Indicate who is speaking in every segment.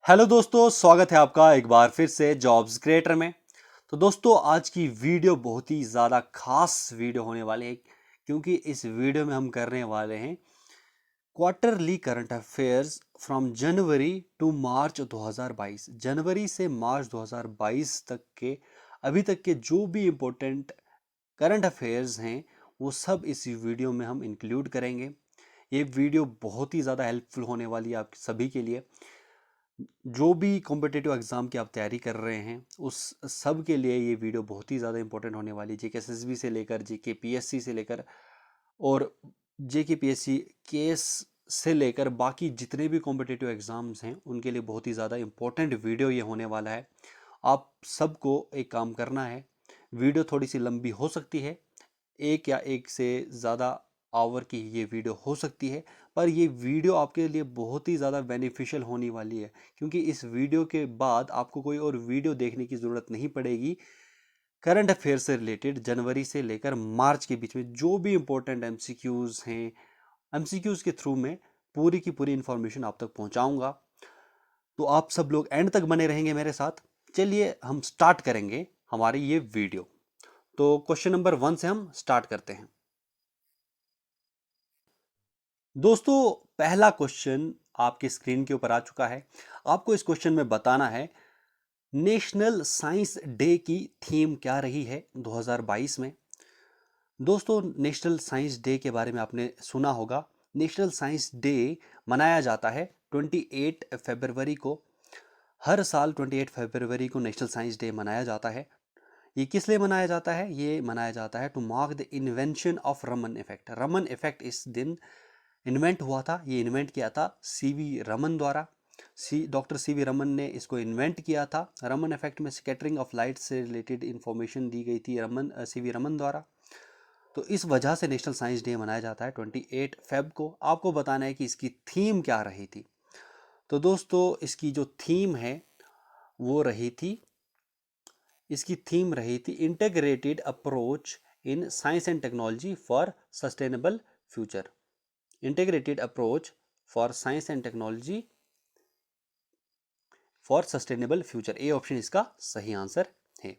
Speaker 1: Hello दोस्तों, स्वागत है आपका एक बार फिर से जॉब्स क्रिएटर में। तो दोस्तों, आज की वीडियो बहुत ही ज़्यादा खास वीडियो होने वाली है, क्योंकि इस वीडियो में हम करने वाले हैं quarterly current affairs from January to March 2022। जनवरी से मार्च 2022 तक के अभी तक के जो भी इम्पोर्टेंट करंट अफेयर्स हैं वो सब इस वीडियो में हम इंक्लूड करेंगे। ये वीडियो बहुत ही ज़्यादा हेल्पफुल होने वाली है आप सभी के लिए। जो भी कॉम्पिटिटिव एग्ज़ाम की आप तैयारी कर रहे हैं उस सब के लिए ये वीडियो बहुत ही ज़्यादा इंपॉर्टेंट होने वाली है। जेकेएसएसबी से लेकर जेकेपीएससी से लेकर और जेकेपीएससी केस से लेकर बाकी जितने भी कॉम्पिटिटिव एग्ज़ाम्स हैं उनके लिए बहुत ही ज़्यादा इंपॉर्टेंट वीडियो ये होने वाला है। आप सबको एक काम करना है, वीडियो थोड़ी सी लंबी हो सकती है, एक या एक से ज़्यादा आवर की ये वीडियो हो सकती है, पर ये वीडियो आपके लिए बहुत ही ज़्यादा बेनिफिशियल होने वाली है, क्योंकि इस वीडियो के बाद आपको कोई और वीडियो देखने की ज़रूरत नहीं पड़ेगी। करंट अफेयर से रिलेटेड जनवरी से लेकर मार्च के बीच में जो भी इंपॉर्टेंट एमसीक्यूज़ हैं, एमसीक्यूज़ के थ्रू मैं पूरी की पूरी इंफॉर्मेशन आप तक पहुंचाऊंगा। तो आप सब लोग एंड तक बने रहेंगे मेरे साथ। चलिए हम स्टार्ट करेंगे हमारी ये वीडियो। तो क्वेश्चन नंबर 1 से हम स्टार्ट करते हैं। दोस्तों, पहला क्वेश्चन आपकी स्क्रीन के ऊपर आ चुका है। आपको इस क्वेश्चन में बताना है नेशनल साइंस डे की थीम क्या रही है 2022 में। दोस्तों, नेशनल साइंस डे के बारे में आपने सुना होगा। नेशनल साइंस डे मनाया जाता है 28 फरवरी को। हर साल 28 फरवरी को नेशनल साइंस डे मनाया जाता है। ये किस लिए मनाया जाता है? ये मनाया जाता है to mark the invention of Raman effect. Raman effect इस दिन इन्वेंट हुआ था। ये इन्वेंट किया था सीवी रमन द्वारा। डॉक्टर सीवी रमन ने इसको इन्वेंट किया था। रमन इफेक्ट में स्कैटरिंग ऑफ लाइट से रिलेटेड इंफॉर्मेशन दी गई थी सीवी रमन द्वारा। तो इस वजह से नेशनल साइंस डे मनाया जाता है 28 फेब को। आपको बताना है कि इसकी थीम क्या रही थी। तो दोस्तों, इसकी जो थीम है वो रही थी, इसकी थीम रही थी integrated approach in science and technology for sustainable future. Integrated approach for science and technology for sustainable future. A option इसका सही आंसर है।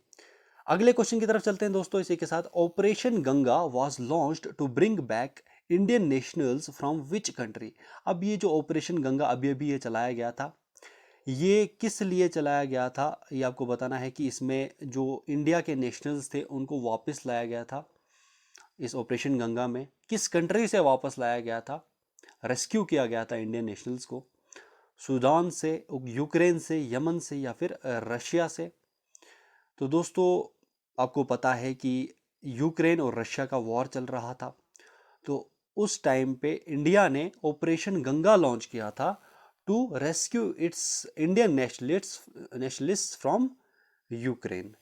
Speaker 1: अगले क्वेश्चन की तरफ चलते हैं दोस्तों इसी के साथ। Operation Ganga was launched to bring back Indian nationals from which country. अब ये जो ऑपरेशन गंगा अभी अभी ये चलाया गया था, ये किस लिए चलाया गया था ये आपको बताना है कि इसमें जो इंडिया के नेशनल्स थे उनको वापस लाया गया था। इस ऑपरेशन गंगा में किस कंट्री से वापस लाया गया था, रेस्क्यू किया गया था इंडियन नेशनल्स को? सूडान से, यूक्रेन से, यमन से या फिर रशिया से? तो दोस्तों, आपको पता है कि यूक्रेन और रशिया का वॉर चल रहा था। तो उस टाइम पे इंडिया ने ऑपरेशन गंगा लॉन्च किया था to rescue its Indian nationalist from Ukraine.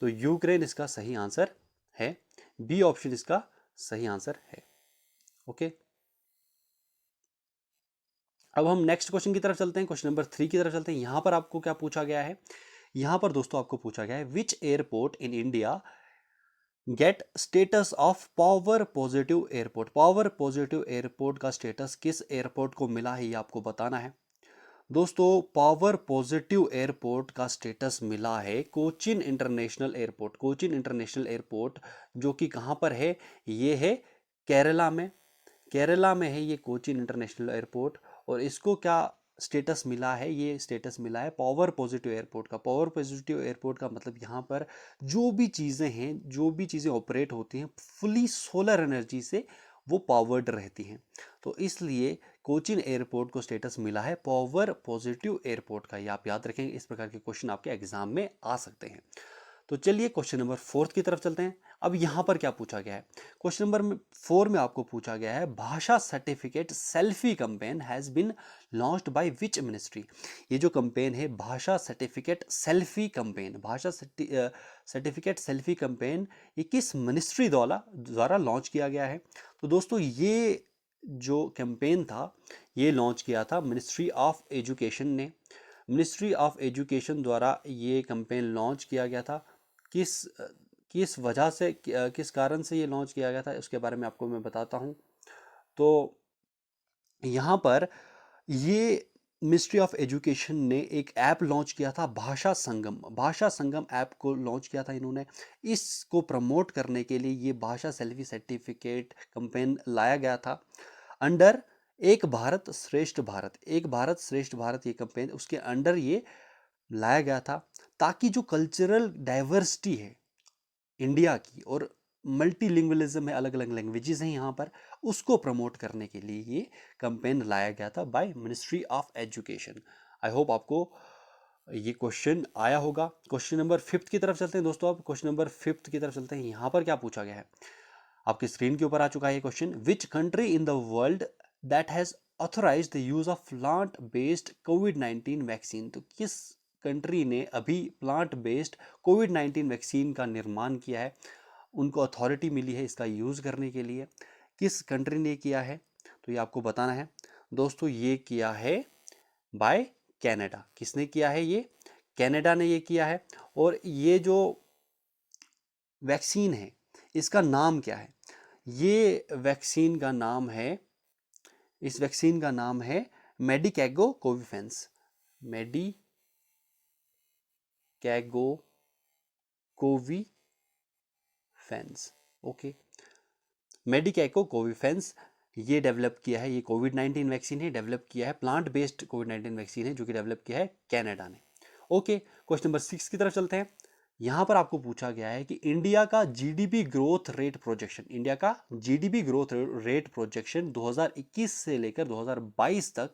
Speaker 1: तो यूक्रेन इसका सही आंसर है। बी ऑप्शन इसका सही आंसर है। ओके, अब हम नेक्स्ट क्वेश्चन की तरफ चलते हैं। क्वेश्चन नंबर 3 की तरफ चलते हैं। यहां पर आपको क्या पूछा गया है? यहां पर दोस्तों आपको पूछा गया है which airport in India get status of power positive airport. Power positive airport का स्टेटस किस एयरपोर्ट को मिला है ये आपको बताना है। दोस्तों, पावर पॉजिटिव एयरपोर्ट का स्टेटस मिला है Cochin international airport. Cochin international airport जो कि कहां पर है? ये है केरला में। केरला में है ये कोचिन इंटरनेशनल एयरपोर्ट। और इसको क्या स्टेटस मिला है? ये स्टेटस मिला है पावर पॉजिटिव एयरपोर्ट का। पावर पॉजिटिव एयरपोर्ट का मतलब यहाँ पर जो भी चीज़ें हैं, जो भी चीज़ें ऑपरेट होती हैं फुली सोलर एनर्जी से वो पावर्ड रहती हैं। तो इसलिए कोचिन एयरपोर्ट को स्टेटस मिला है पावर पॉजिटिव एयरपोर्ट का। ये आप याद रखेंगे, इस प्रकार के क्वेश्चन आपके एग्जाम में आ सकते हैं। तो चलिए क्वेश्चन नंबर 4 की तरफ चलते हैं। अब यहां पर क्या पूछा गया है? क्वेश्चन नंबर 4 में आपको पूछा गया है Bhasha certificate selfie campaign has been launched by which ministry. ये जो कैंपेन है Bhasha certificate selfie campaign, Bhasha certificate selfie campaign, ये किस मिनिस्ट्री द्वारा लॉन्च किया गया है? तो दोस्तों, ये जो कैंपेन था ये लॉन्च किया था मिनिस्ट्री ऑफ एजुकेशन ने। मिनिस्ट्री ऑफ एजुकेशन द्वारा ये कैंपेन लॉन्च किया गया था। किस किस वजह से, किस कारण से ये लॉन्च किया गया था उसके बारे में आपको मैं बताता हूँ। तो यहाँ पर ये मिनिस्ट्री ऑफ एजुकेशन ने एक ऐप लॉन्च किया था, भाषा संगम ऐप को लॉन्च किया था इन्होंने। इसको प्रमोट करने के लिए ये भाषा सेल्फी सर्टिफिकेट कैंपेन लाया गया था अंडर एक भारत श्रेष्ठ भारत, एक भारत श्रेष्ठ भारत ये कैंपेन, उसके अंडर ये लाया गया था, ताकि जो कल्चरल डाइवर्सिटी है इंडिया की और मल्टीलिंगुअलिज्म है, अलग अलग लैंग्वेजेस हैं यहाँ पर, उसको प्रमोट करने के लिए ये कैंपेन लाया गया था by ministry of education. I hope आपको ये क्वेश्चन आया होगा। क्वेश्चन नंबर 5 की तरफ चलते हैं दोस्तों। अब क्वेश्चन नंबर 5 की तरफ चलते हैं। यहाँ पर क्या पूछा गया है, आपकी स्क्रीन के ऊपर आ चुका है ये question. Which country in the world that has authorised the use of plant based covid vaccine. तो किस कंट्री ने अभी प्लांट बेस्ड कोविड-19 वैक्सीन का निर्माण किया है, उनको अथॉरिटी मिली है इसका यूज़ करने के लिए, किस कंट्री ने किया है, तो ये आपको बताना है दोस्तों। ये किया है बाय कनाडा। किसने किया है, ये कनाडा ने ये किया है। और ये जो वैक्सीन है इसका नाम क्या है, ये वैक्सीन का नाम है, इस वैक्सीन का नाम है मेडिकैगो कोविफेंस, मेडिकैगो कोविफेंस। ओके, मेडिकैगो कोविफेंस ये डेवलप किया है, ये कोविड-19 वैक्सीन है, डेवलप किया है, प्लांट बेस्ड कोविड-19 वैक्सीन है जो कि डेवलप किया है कनाडा ने। ओके, क्वेश्चन नंबर 6 की तरफ चलते हैं। यहाँ पर आपको पूछा गया है कि इंडिया का GDP growth rate projection, India का जीडीपी ग्रोथ रेट प्रोजेक्शन 2021 से लेकर 2022 तक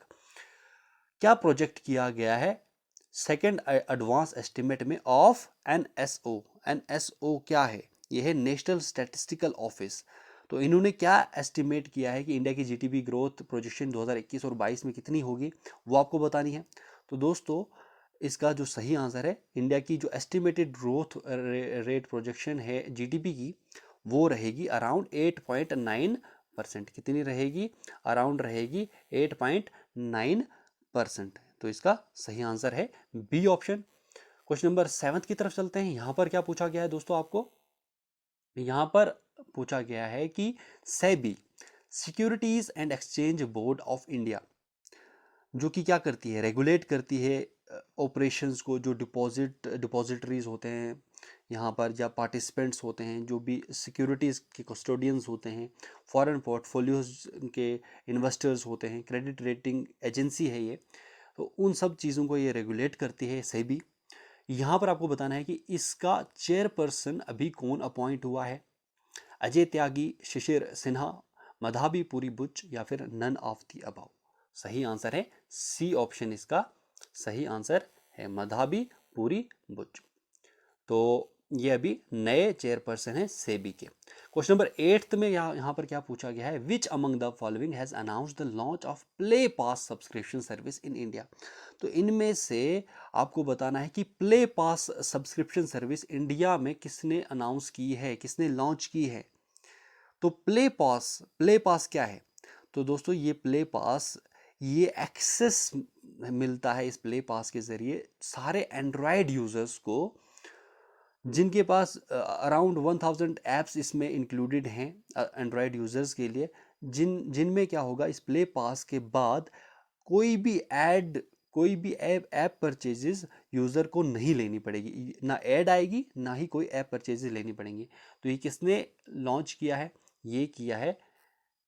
Speaker 1: क्या प्रोजेक्ट किया गया है सेकेंड एडवांस एस्टिमेट में ऑफ एनएसओ। एनएसओ क्या है, यह है नेशनल स्टैटिस्टिकल ऑफिस। तो इन्होंने क्या एस्टिमेट किया है कि इंडिया की जीडीपी ग्रोथ प्रोजेक्शन 2021 और 22 में कितनी होगी, वो आपको बतानी है। तो दोस्तों इसका जो सही आंसर है, इंडिया की जो एस्टिमेटेड ग्रोथ रेट प्रोजेक्शन है जीडीपी की, वो रहेगी अराउंड 8.9%। कितनी रहेगी, अराउंड रहेगी 8.9%। तो इसका सही आंसर है बी ऑप्शन। क्वेश्चन नंबर 7 की तरफ चलते हैं। यहाँ पर क्या पूछा गया है दोस्तों आपको, यहाँ पर पूछा गया है कि SEBI securities and exchange board of India जो कि क्या करती है, रेगुलेट करती है ऑपरेशंस को, जो डिपॉजिटरीज होते हैं यहाँ पर, या पार्टिसिपेंट्स होते हैं, जो भी सिक्योरिटीज़ के कस्टोडियंस होते हैं, फॉरेन पोर्टफोलियोज के इन्वेस्टर्स होते हैं, क्रेडिट रेटिंग एजेंसी है ये, तो उन सब चीज़ों को ये रेगुलेट करती है सेबी। यहाँ पर आपको बताना है कि इसका चेयरपर्सन अभी कौन अपॉइंट हुआ है, अजय त्यागी, शिशिर सिन्हा, मधाबी पुरी बुच, या फिर नन ऑफ द अबव। सही आंसर है सी ऑप्शन, इसका सही आंसर है मधाबी पुरी बुच। तो ये अभी नए चेयरपर्सन है सेबी के। क्वेश्चन नंबर 8 में यहाँ पर क्या पूछा गया है, which among the following has announced the launch of play pass subscription service in India. तो इनमें से आपको बताना है कि प्ले पास सब्सक्रिप्शन सर्विस इंडिया में किसने अनाउंस की है, किसने लॉन्च की है। तो प्ले पास क्या है, तो दोस्तों ये प्ले पास, ये एक्सेस मिलता है इस प्ले पास के ज़रिए सारे एंड्रॉयड यूज़र्स को, जिनके पास अराउंड 1000 ऐप्स इसमें इंक्लूडेड हैं एंड्रॉयड यूज़र्स के लिए, जिनमें क्या होगा, इस प्ले पास के बाद कोई भी ऐप परचेजेस यूज़र को नहीं लेनी पड़ेगी, ना ऐड आएगी ना ही कोई ऐप परचेजेस लेनी पड़ेंगी। तो ये किसने लॉन्च किया है, ये किया है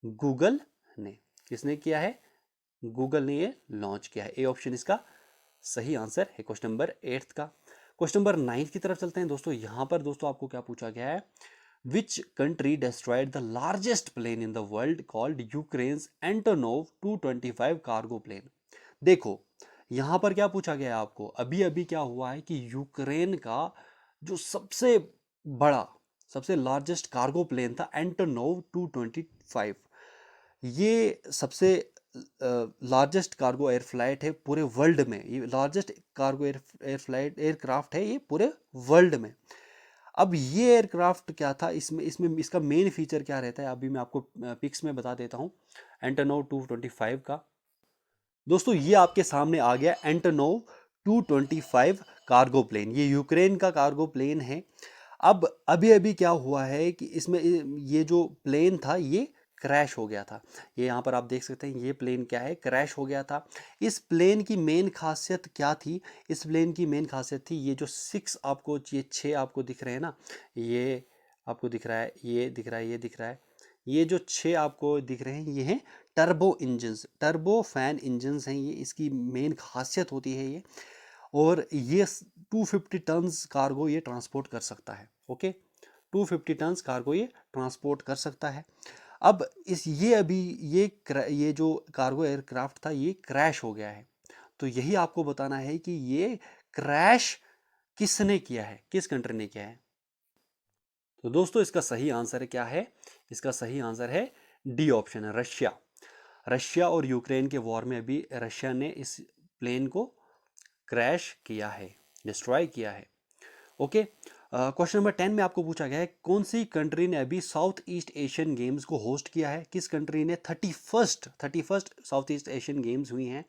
Speaker 1: गूगल ने। किसने किया है, गूगल ने ये लॉन्च किया है। ए ऑप्शन इसका सही आंसर है क्वेश्चन नंबर 8 का। क्वेश्चन नंबर 9 की तरफ चलते हैं दोस्तों। यहाँ पर दोस्तों आपको क्या पूछा गया है, which country destroyed the largest plane in the world called Ukraine's Antonov 225 cargo plane. देखो यहाँ पर क्या पूछा गया है आपको, अभी अभी क्या हुआ है कि यूक्रेन का जो सबसे बड़ा, सबसे लार्जेस्ट कार्गो प्लेन था एंटोनोव 225, ये सबसे लार्जेस्ट कार्गो एयर फ्लाइट है पूरे वर्ल्ड में, ये लार्जेस्ट कार्गो एयरक्राफ्ट है ये पूरे वर्ल्ड में। अब ये एयरक्राफ्ट क्या था, इसमें इसका मेन फीचर क्या रहता है, अभी मैं आपको पिक्स में बता देता हूँ एंटोनोव 225 का। दोस्तों ये आपके सामने आ गया एंटोनोव 225 कार्गो प्लेन, ये यूक्रेन का कार्गो प्लेन है। अब अभी अभी क्या हुआ है कि इसमें ये जो प्लेन था ये क्रैश हो गया था। ये यहाँ पर आप देख सकते हैं, ये प्लेन क्या है, क्रैश हो गया था। इस प्लेन की मेन खासियत क्या थी, इस प्लेन की मेन खासियत थी ये जो 6 आपको, ये 6 आपको दिख रहे हैं ना, ये आपको दिख रहा है, ये दिख रहा है, ये दिख रहा है, ये जो 6 आपको दिख रहे हैं ये हैं turbo engines, turbo fan engines हैं, ये इसकी मेन खासियत होती है ये। और ये 250 टन्स कार्गो ये ट्रांसपोर्ट कर सकता है। ओके, 250 टन्स कार्गो ये ट्रांसपोर्ट कर सकता है। अब इस ये अभी ये जो कार्गो एयरक्राफ्ट था ये क्रैश हो गया है। तो यही आपको बताना है कि ये क्रैश किसने किया है, किस कंट्री ने किया है। तो दोस्तों इसका सही आंसर क्या है, इसका सही आंसर है डी ऑप्शन है, रशिया। रशिया और यूक्रेन के वॉर में अभी रशिया ने इस प्लेन को क्रैश किया है, डिस्ट्रॉय किया है। ओके, क्वेश्चन नंबर 10 में आपको पूछा गया है कौन सी कंट्री ने अभी साउथ ईस्ट एशियन गेम्स को होस्ट किया है। किस कंट्री ने 31st south east Asian games हुई हैं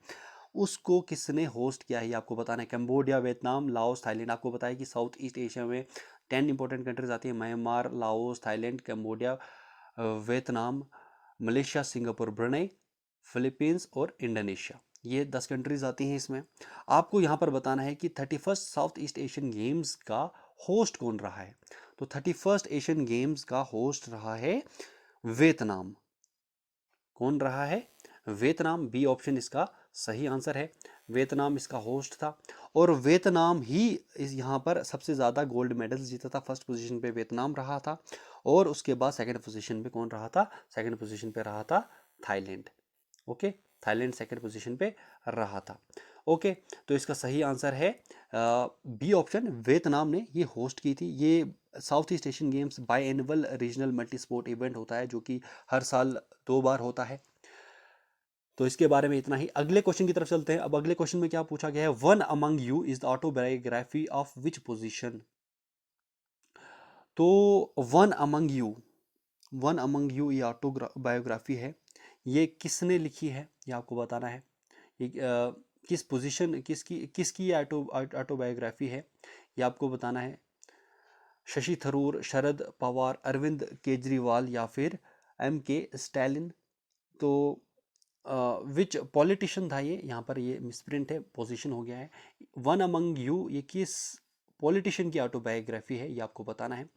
Speaker 1: उसको किसने होस्ट किया है, ये आपको बताना है। Cambodia, Vietnam, Laos, Thailand. आपको बताया कि साउथ ईस्ट एशिया में 10 इंपॉर्टेंट कंट्रीज आती है, Myanmar, Laos, Thailand, Cambodia, Vietnam, Malaysia, Singapore, Brunei, Philippines और इंडोनेशिया। ये 10 कंट्रीज आती हैं इसमें। आपको यहाँ पर बताना है कि 31st south east Asian games का होस्ट कौन रहा है। तो 31st एशियन गेम्स का होस्ट रहा है वियतनाम। कौन रहा है, वियतनाम। बी ऑप्शन इसका सही आंसर है, वियतनाम इसका होस्ट था। और वियतनाम ही इस यहाँ पर सबसे ज़्यादा गोल्ड मेडल्स जीता था। फर्स्ट पोजीशन पे वियतनाम रहा था और उसके बाद सेकंड पोजीशन पे कौन रहा था, सेकंड पोजीशन पे रहा था Thailand. Okay, Thailand second position पे रहा था। ओके, तो इसका सही आंसर है बी ऑप्शन, वियतनाम ने ये होस्ट की थी। ये south east Asian games by annual regional multi sport event होता है जो कि हर साल 2 बार होता है। तो इसके बारे में इतना ही। अगले क्वेश्चन की तरफ चलते हैं। अब अगले क्वेश्चन में क्या पूछा गया है, one among you is the autobiography of which position. तो one among you, one among you ये ऑटोबायोग्राफी है, ये किसने लिखी है ये आपको बताना है। ये किस पोजीशन, किसकी ये ऑटोबायोग्राफी है ये आपको बताना है। शशि थरूर, शरद पवार, अरविंद केजरीवाल या फिर M.K. स्टैलिन। तो विच पॉलिटिशियन था ये, यहाँ पर ये मिसप्रिंट है, पोजीशन हो गया है। वन अमंग यू ये किस पॉलिटिशियन की ऑटोबायोग्राफी है ये आपको बताना है।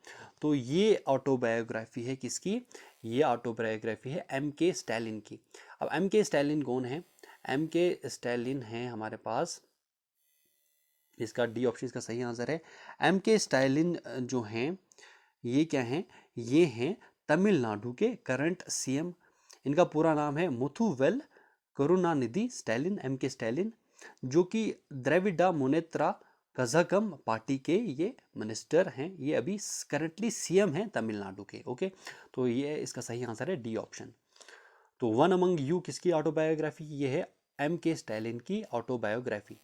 Speaker 1: तो ये ऑटोबायोग्राफी है किसकी, ये ऑटोबायोग्राफी है M.K. स्टैलिन की। अब M.K. स्टैलिन कौन है, M.K. स्टैलिन है हमारे पास, इसका डी ऑप्शन इसका सही आंसर है। M.K. स्टैलिन जो हैं ये क्या हैं, ये हैं तमिलनाडु के करंट CM। इनका पूरा नाम है Muthuvel Karunanidhi Stalin, M.K. Stalin, जो कि द्रविड़ा मुनेत्रा कझगम पार्टी के ये मिनिस्टर हैं। ये अभी करंटली CM हैं तमिलनाडु के। ओके, तो ये इसका सही आंसर है डी ऑप्शन। तो वन अमंग यू किसकी ऑटोबायोग्राफी, ये है M.K. स्टैलिन की ऑटोबायोग्राफी।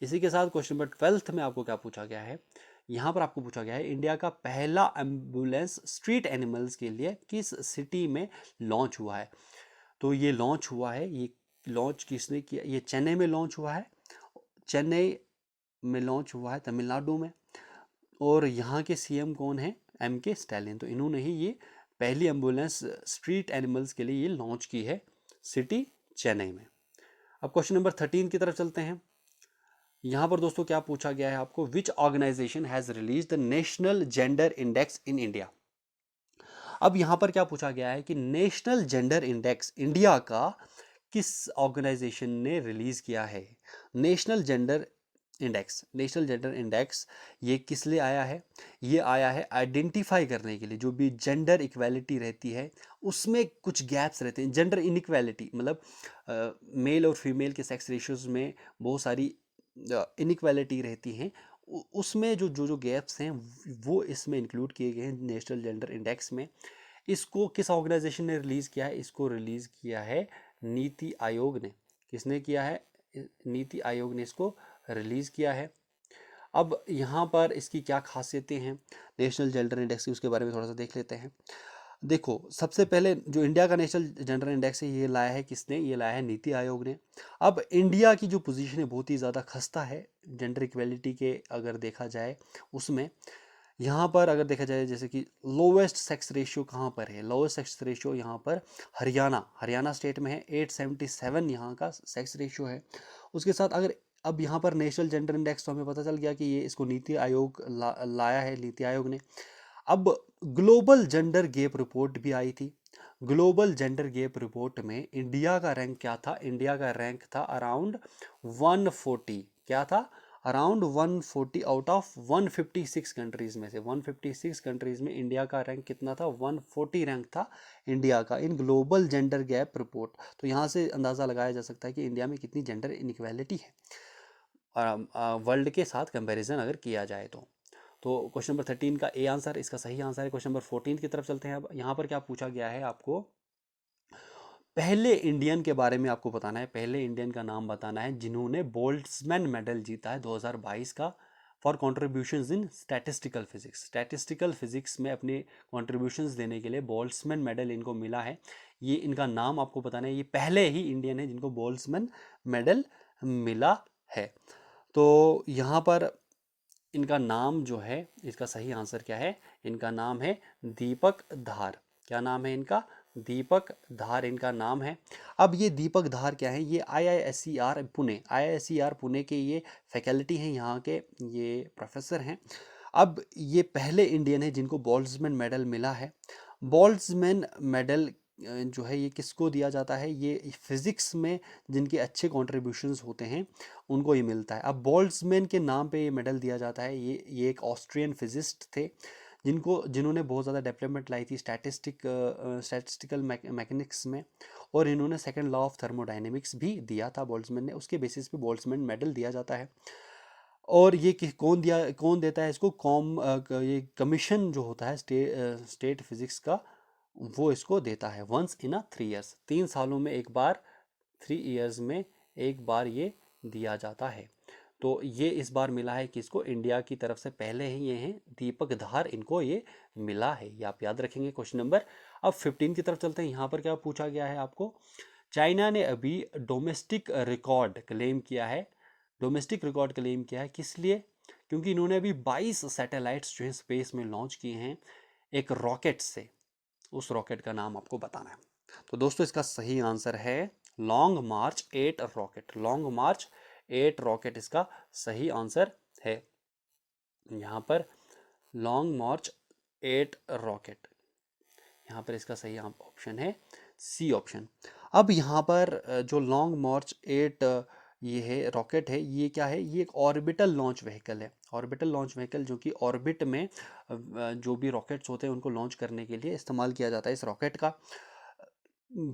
Speaker 1: इसी के साथ क्वेश्चन नंबर 12 में आपको क्या पूछा गया है, यहाँ पर आपको पूछा गया है इंडिया का पहला एम्बुलेंस स्ट्रीट एनिमल्स के लिए किस सिटी में लॉन्च हुआ है। तो ये लॉन्च हुआ है, ये लॉन्च किसने किया, ये चेन्नई में लॉन्च हुआ है, चेन्नई में लॉन्च हुआ है तमिलनाडु में। और यहाँ के CM कौन है, M.K. स्टैलिन। तो इन्होंने ही ये पहली एम्बुलेंस स्ट्रीट एनिमल्स के लिए ये लॉन्च की है सिटी चेन्नई में। अब क्वेश्चन नंबर 13 की तरफ चलते हैं। यहाँ पर दोस्तों क्या पूछा गया है आपको, which organisation has release the national gender index in India. अब यहाँ पर क्या पूछा गया है कि नेशनल जेंडर इंडेक्स इंडिया का किस ऑर्गेनाइजेशन ने रिलीज किया है। National gender index, national gender index ये किस लिए आया है, ये आया है आइडेंटिफाई करने के लिए जो भी जेंडर इक्वालिटी रहती है उसमें कुछ गैप्स रहते हैं। जेंडर इनइक्वालिटी मतलब मेल और फीमेल के सेक्स रेशियोज में बहुत सारी इनइक्वालिटी रहती हैं, उसमें जो गैप्स हैं वो इसमें इंक्लूड किए गए हैं नेशनल जेंडर इंडेक्स में। इसको किस ऑर्गेनाइजेशन ने रिलीज़ किया है, इसको रिलीज़ किया है नीति आयोग ने। किसने किया है, नीति आयोग ने इसको रिलीज़ किया है। अब यहाँ पर इसकी क्या खासियतें हैं नेशनल जेंडर इंडेक्स की, उसके बारे में थोड़ा सा देख लेते हैं। देखो, सबसे पहले जो इंडिया का नेशनल जेंडर इंडेक्स है ये लाया है किसने, ये लाया है नीति आयोग ने। अब इंडिया की जो पोजीशन है बहुत ही ज़्यादा खस्ता है जेंडर इक्वेलिटी के, अगर देखा जाए उसमें यहाँ पर अगर देखा जाए जैसे कि लोवेस्ट सेक्स रेशियो कहाँ पर है, लोवेस्ट सेक्स रेशियो यहाँ पर हरियाणा स्टेट में है, 877 यहाँ का सेक्स रेशियो है। उसके साथ अगर अब यहाँ पर नेशनल जेंडर इंडेक्स, तो हमें पता चल गया कि ये इसको नीति आयोग लाया है, नीति आयोग ने। अब ग्लोबल जेंडर गैप रिपोर्ट भी आई थी। ग्लोबल जेंडर गैप रिपोर्ट में इंडिया का रैंक क्या था, इंडिया का रैंक था अराउंड 140, क्या था, अराउंड 140 आउट ऑफ 156 कंट्रीज में से, 156 कंट्रीज में इंडिया का रैंक कितना था, 140 रैंक था इंडिया का in global gender gap report. तो यहाँ से अंदाज़ा लगाया जा सकता है कि इंडिया में कितनी जेंडर इनइक्वालिटी है वर्ल्ड के साथ कंपैरिजन अगर किया जाए तो क्वेश्चन नंबर 13 का ए आंसर, इसका सही आंसर है। क्वेश्चन नंबर 14 की तरफ चलते हैं। अब यहाँ पर क्या पूछा गया है, आपको पहले इंडियन के बारे में आपको बताना है, पहले इंडियन का नाम बताना है जिन्होंने बोल्ट्जमैन मेडल जीता है 2022 का for contributions in statistical physics. Statistical physics में अपने कॉन्ट्रीब्यूशंस देने के लिए बोल्ट्जमैन मेडल इनको मिला है। ये इनका नाम आपको बताना है, ये पहले ही इंडियन है जिनको बोल्ट्जमैन मेडल मिला है। तो यहाँ पर इनका नाम जो है, इसका सही आंसर क्या है, इनका नाम है दीपक धार। क्या नाम है इनका, दीपक धार इनका नाम है। अब ये दीपक धार क्या है, ये IISER पुणे, IISER पुणे के ये फैकल्टी हैं, यहाँ के ये प्रोफेसर हैं। अब ये पहले इंडियन है जिनको बोल्ट्जमैन मेडल मिला है। बोल्ट्जमैन मेडल जो है ये किसको दिया जाता है, ये फिजिक्स में जिनके अच्छे कॉन्ट्रीब्यूशंस होते हैं उनको ये मिलता है। अब बोल्ट्जमैन के नाम पे ये मेडल दिया जाता है। ये एक ऑस्ट्रियन फिजिस्ट थे जिन्होंने बहुत ज़्यादा डेवलपमेंट लाई थी स्टैटिस्टिकल मैकेनिक्स में, और इन्होंने सेकंड लॉ ऑफ थर्मोडायनेमिक्स भी दिया था बोल्ट्जमैन ने, उसके बेसिस पे बोल्ट्जमैन मेडल दिया जाता है। और ये कौन देता है इसको, ये कमीशन जो होता है स्टेट फिजिक्स का, वो इसको देता है वंस इन 3 ईयर्स, 3 सालों में एक बार, 3 ईयर्स में एक बार ये दिया जाता है। तो ये इस बार मिला है किसको, इंडिया की तरफ से पहले ही ये हैं दीपक धार, इनको ये मिला है, ये आप याद रखेंगे। क्वेश्चन नंबर अब 15 की तरफ चलते हैं। यहाँ पर क्या पूछा गया है आपको, चाइना ने अभी डोमेस्टिक रिकॉर्ड क्लेम किया है। डोमेस्टिक रिकॉर्ड क्लेम किया है किस लिए, क्योंकि इन्होंने अभी 22 सैटेलाइट्स जो है स्पेस में लॉन्च किए हैं एक रॉकेट से। उस रॉकेट का नाम आपको बताना है। तो दोस्तों इसका सही आंसर है लॉन्ग मार्च 8 रॉकेट। लॉन्ग मार्च 8 रॉकेट इसका सही आंसर है। यहाँ पर लॉन्ग मार्च 8 रॉकेट, यहाँ पर इसका सही ऑप्शन है सी ऑप्शन। अब यहाँ पर जो लॉन्ग मार्च 8 ये है रॉकेट है, ये क्या है, ये एक ऑर्बिटल लॉन्च व्हीकल है। ऑर्बिटल लॉन्च व्हीकल जो कि ऑर्बिट में जो भी रॉकेट्स होते हैं उनको लॉन्च करने के लिए इस्तेमाल किया जाता है इस रॉकेट का।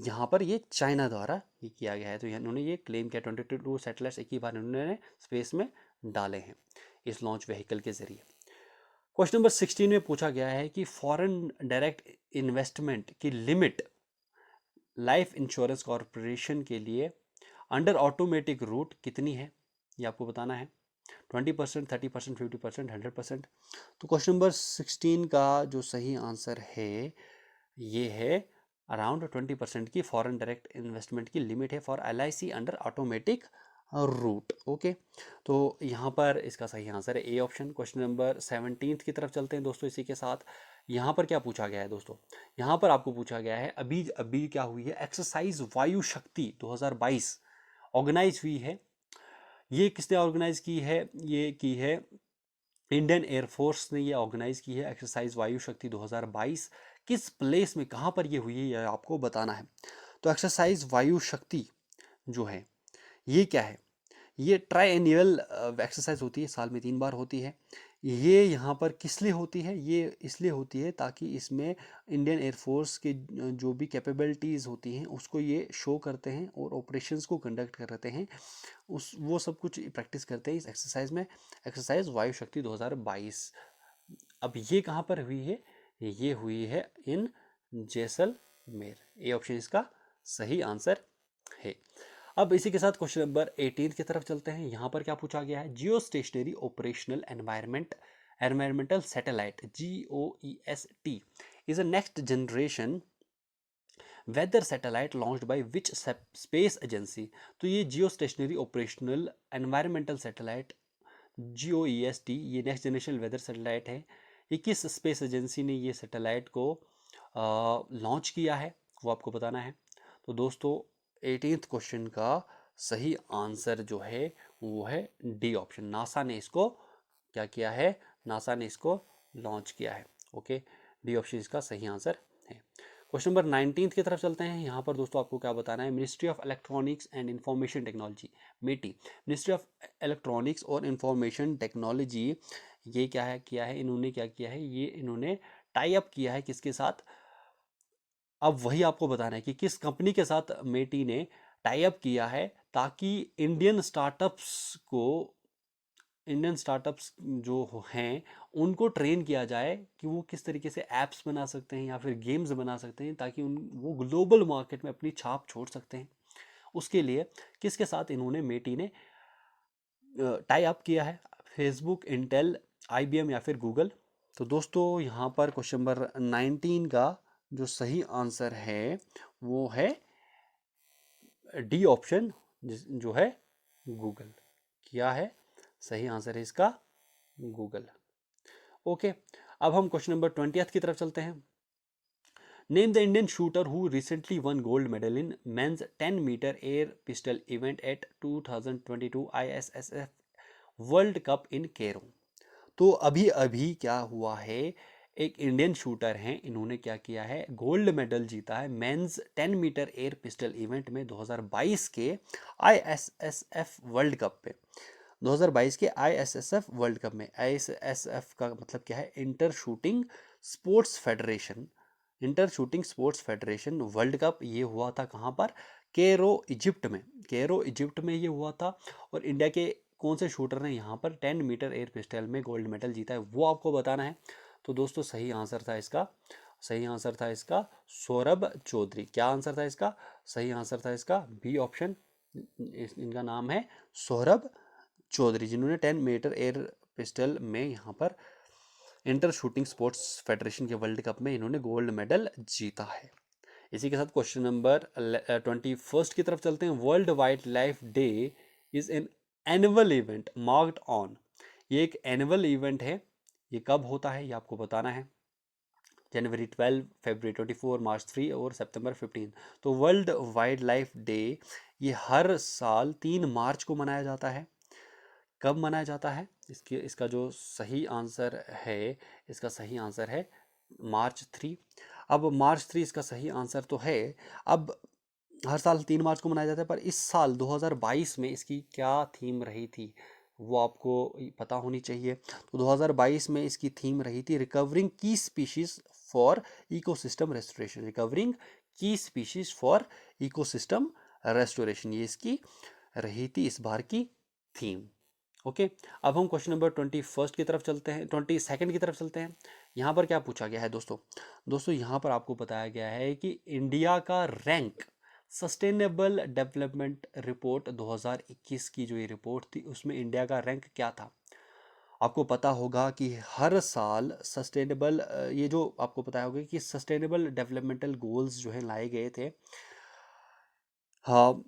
Speaker 1: यहाँ पर ये चाइना द्वारा ये किया गया है। तो इन्होंने ये क्लेम किया 22 सैटेलाइट्स एक ही बार इन्होंने स्पेस में डाले हैं इस लॉन्च व्हीकल के जरिए। क्वेश्चन नंबर 16 में पूछा गया है कि फॉरेन डायरेक्ट इन्वेस्टमेंट की लिमिट लाइफ इंश्योरेंस कॉरपोरेशन के लिए अंडर ऑटोमेटिक रूट कितनी है, ये आपको बताना है। 20%, 30%, 50%, 100%। तो क्वेश्चन नंबर 16 का जो सही आंसर है ये है अराउंड 20% की फॉरेन डायरेक्ट इन्वेस्टमेंट की लिमिट है for LIC under automatic route. Okay, तो यहाँ पर इसका सही आंसर है ए ऑप्शन। क्वेश्चन नंबर 17 की तरफ चलते हैं दोस्तों। इसी के साथ यहाँ पर क्या पूछा गया है दोस्तों, यहाँ पर आपको पूछा गया है अभी अभी क्या हुई है, एक्सरसाइज वायु शक्ति 2022 ऑर्गेनाइज हुई है। ये किसने ऑर्गेनाइज की है, ये की है इंडियन एयरफोर्स ने ये ऑर्गेनाइज की है एक्सरसाइज वायु शक्ति 2022। किस प्लेस में, कहाँ पर ये हुई है, ये आपको बताना है। तो एक्सरसाइज वायु शक्ति जो है ये क्या है, ये ट्राई एनुअल एक्सरसाइज होती है, साल में 3 बार होती है। ये यहाँ पर किस लिए होती है, ये इसलिए होती है ताकि इसमें इंडियन एयरफोर्स के जो भी कैपेबिलिटीज़ होती हैं उसको ये शो करते हैं और ऑपरेशंस को कंडक्ट करते हैं, वो सब कुछ प्रैक्टिस करते हैं इस एक्सरसाइज में, एक्सरसाइज वायु शक्ति 2022। अब ये कहाँ पर हुई है, ये हुई है इन जैसलमेर। ए ऑप्शन इसका सही आंसर है। अब इसी के साथ क्वेश्चन नंबर 18 की तरफ चलते हैं। यहाँ पर क्या पूछा गया है, geostationary operational environmental satellite GOEST is a next generation weather satellite launched by which space agency. तो ये geostationary operational environmental satellite GOEST ये नेक्स्ट जनरेशन वेदर सैटेलाइट है, कि किस स्पेस एजेंसी ने ये सैटेलाइट को लॉन्च किया है, वो आपको बताना है। तो दोस्तों 18th क्वेश्चन का सही आंसर जो है वो है डी ऑप्शन, नासा ने इसको क्या किया है, नासा ने इसको लॉन्च किया है। ओके, डी ऑप्शन इसका सही आंसर है। क्वेश्चन नंबर 19 की तरफ चलते हैं। यहाँ पर दोस्तों आपको क्या बताना है, ministry of electronics and information technology, MeitY, ministry of electronics और इंफॉर्मेशन टेक्नोलॉजी, ये क्या है किया है, इन्होंने क्या किया है, ये इन्होंने टाई अप किया है किसके साथ। अब वही आपको बताना है कि किस कंपनी के साथ मेटी ने टाई अप किया है, ताकि इंडियन स्टार्टअप्स जो हैं उनको ट्रेन किया जाए कि वो किस तरीके से ऐप्स बना सकते हैं या फिर गेम्स बना सकते हैं, ताकि वो ग्लोबल मार्केट में अपनी छाप छोड़ सकते हैं। उसके लिए किसके साथ इन्होंने मेटी ने टाई अप किया है, फेसबुक, इंटेल, आईबीएम या फिर गूगल। तो दोस्तों यहाँ पर क्वेश्चन नंबर 19 का जो सही आंसर है वो है डी ऑप्शन, जो है गूगल। क्या है सही आंसर है इसका, गूगल। ओके, अब हम क्वेश्चन नंबर 20 की तरफ चलते हैं। Name the Indian shooter who recently won gold medal in men's 10 metre air pistol event at 2022 ISSF world cup in Cairo. तो अभी अभी क्या हुआ है, एक इंडियन शूटर हैं, इन्होंने क्या किया है, गोल्ड मेडल जीता है men's 10 metre air pistol event में 2022 के ISSF वर्ल्ड कप पे। 2022 के ISSF वर्ल्ड कप में, ISSF का मतलब क्या है, inter shooting sports federation world cup. ये हुआ था कहाँ पर, कैरो इजिप्ट में, कैरो इजिप्ट में ये हुआ था। और इंडिया के कौन से शूटर ने यहाँ पर 10 मीटर एयर पिस्टल में गोल्ड मेडल जीता है, वो आपको बताना है। तो दोस्तों सही आंसर था इसका, सही आंसर था इसका सौरभ चौधरी। क्या आंसर था इसका, सही आंसर था इसका बी ऑप्शन। इनका नाम है सौरभ चौधरी, जिन्होंने 10 मीटर एयर पिस्टल में यहाँ पर इंटर शूटिंग स्पोर्ट्स फेडरेशन के वर्ल्ड कप में इन्होंने गोल्ड मेडल जीता है। इसी के साथ क्वेश्चन नंबर 21 की तरफ चलते हैं। World wild life day is an annual event marked on, ये एक एनुअल इवेंट है, ये कब होता है ये आपको बताना है। जनवरी 12, फरवरी 24, मार्च 3 और सितंबर 15। तो वर्ल्ड वाइल्ड लाइफ डे ये हर साल 3 मार्च को मनाया जाता है। कब मनाया जाता है, इसका जो सही आंसर है, इसका सही आंसर है मार्च 3। अब मार्च 3 इसका सही आंसर तो है। अब हर साल 3 मार्च को मनाया जाता है, पर इस साल 2022 में इसकी क्या थीम रही थी वो आपको पता होनी चाहिए। तो 2022 में इसकी थीम रही थी रिकवरिंग की species for ecosystem restoration, recovering की स्पीशीज फॉर इकोसिस्टम रेस्टोरेशन, ये इसकी रही थी इस बार की थीम। ओके, अब हम क्वेश्चन नंबर 21 की तरफ चलते हैं, 22 की तरफ चलते हैं। यहाँ पर क्या पूछा गया है दोस्तों, यहाँ पर आपको बताया गया है कि इंडिया का रैंक, सस्टेनेबल डेवलपमेंट रिपोर्ट 2021 की जो ये रिपोर्ट थी उसमें इंडिया का रैंक क्या था। आपको पता होगा कि हर साल सस्टेनेबल, ये जो आपको पता होगा कि सस्टेनेबल डेवलपमेंटल गोल्स जो है लाए गए थे, हाँ,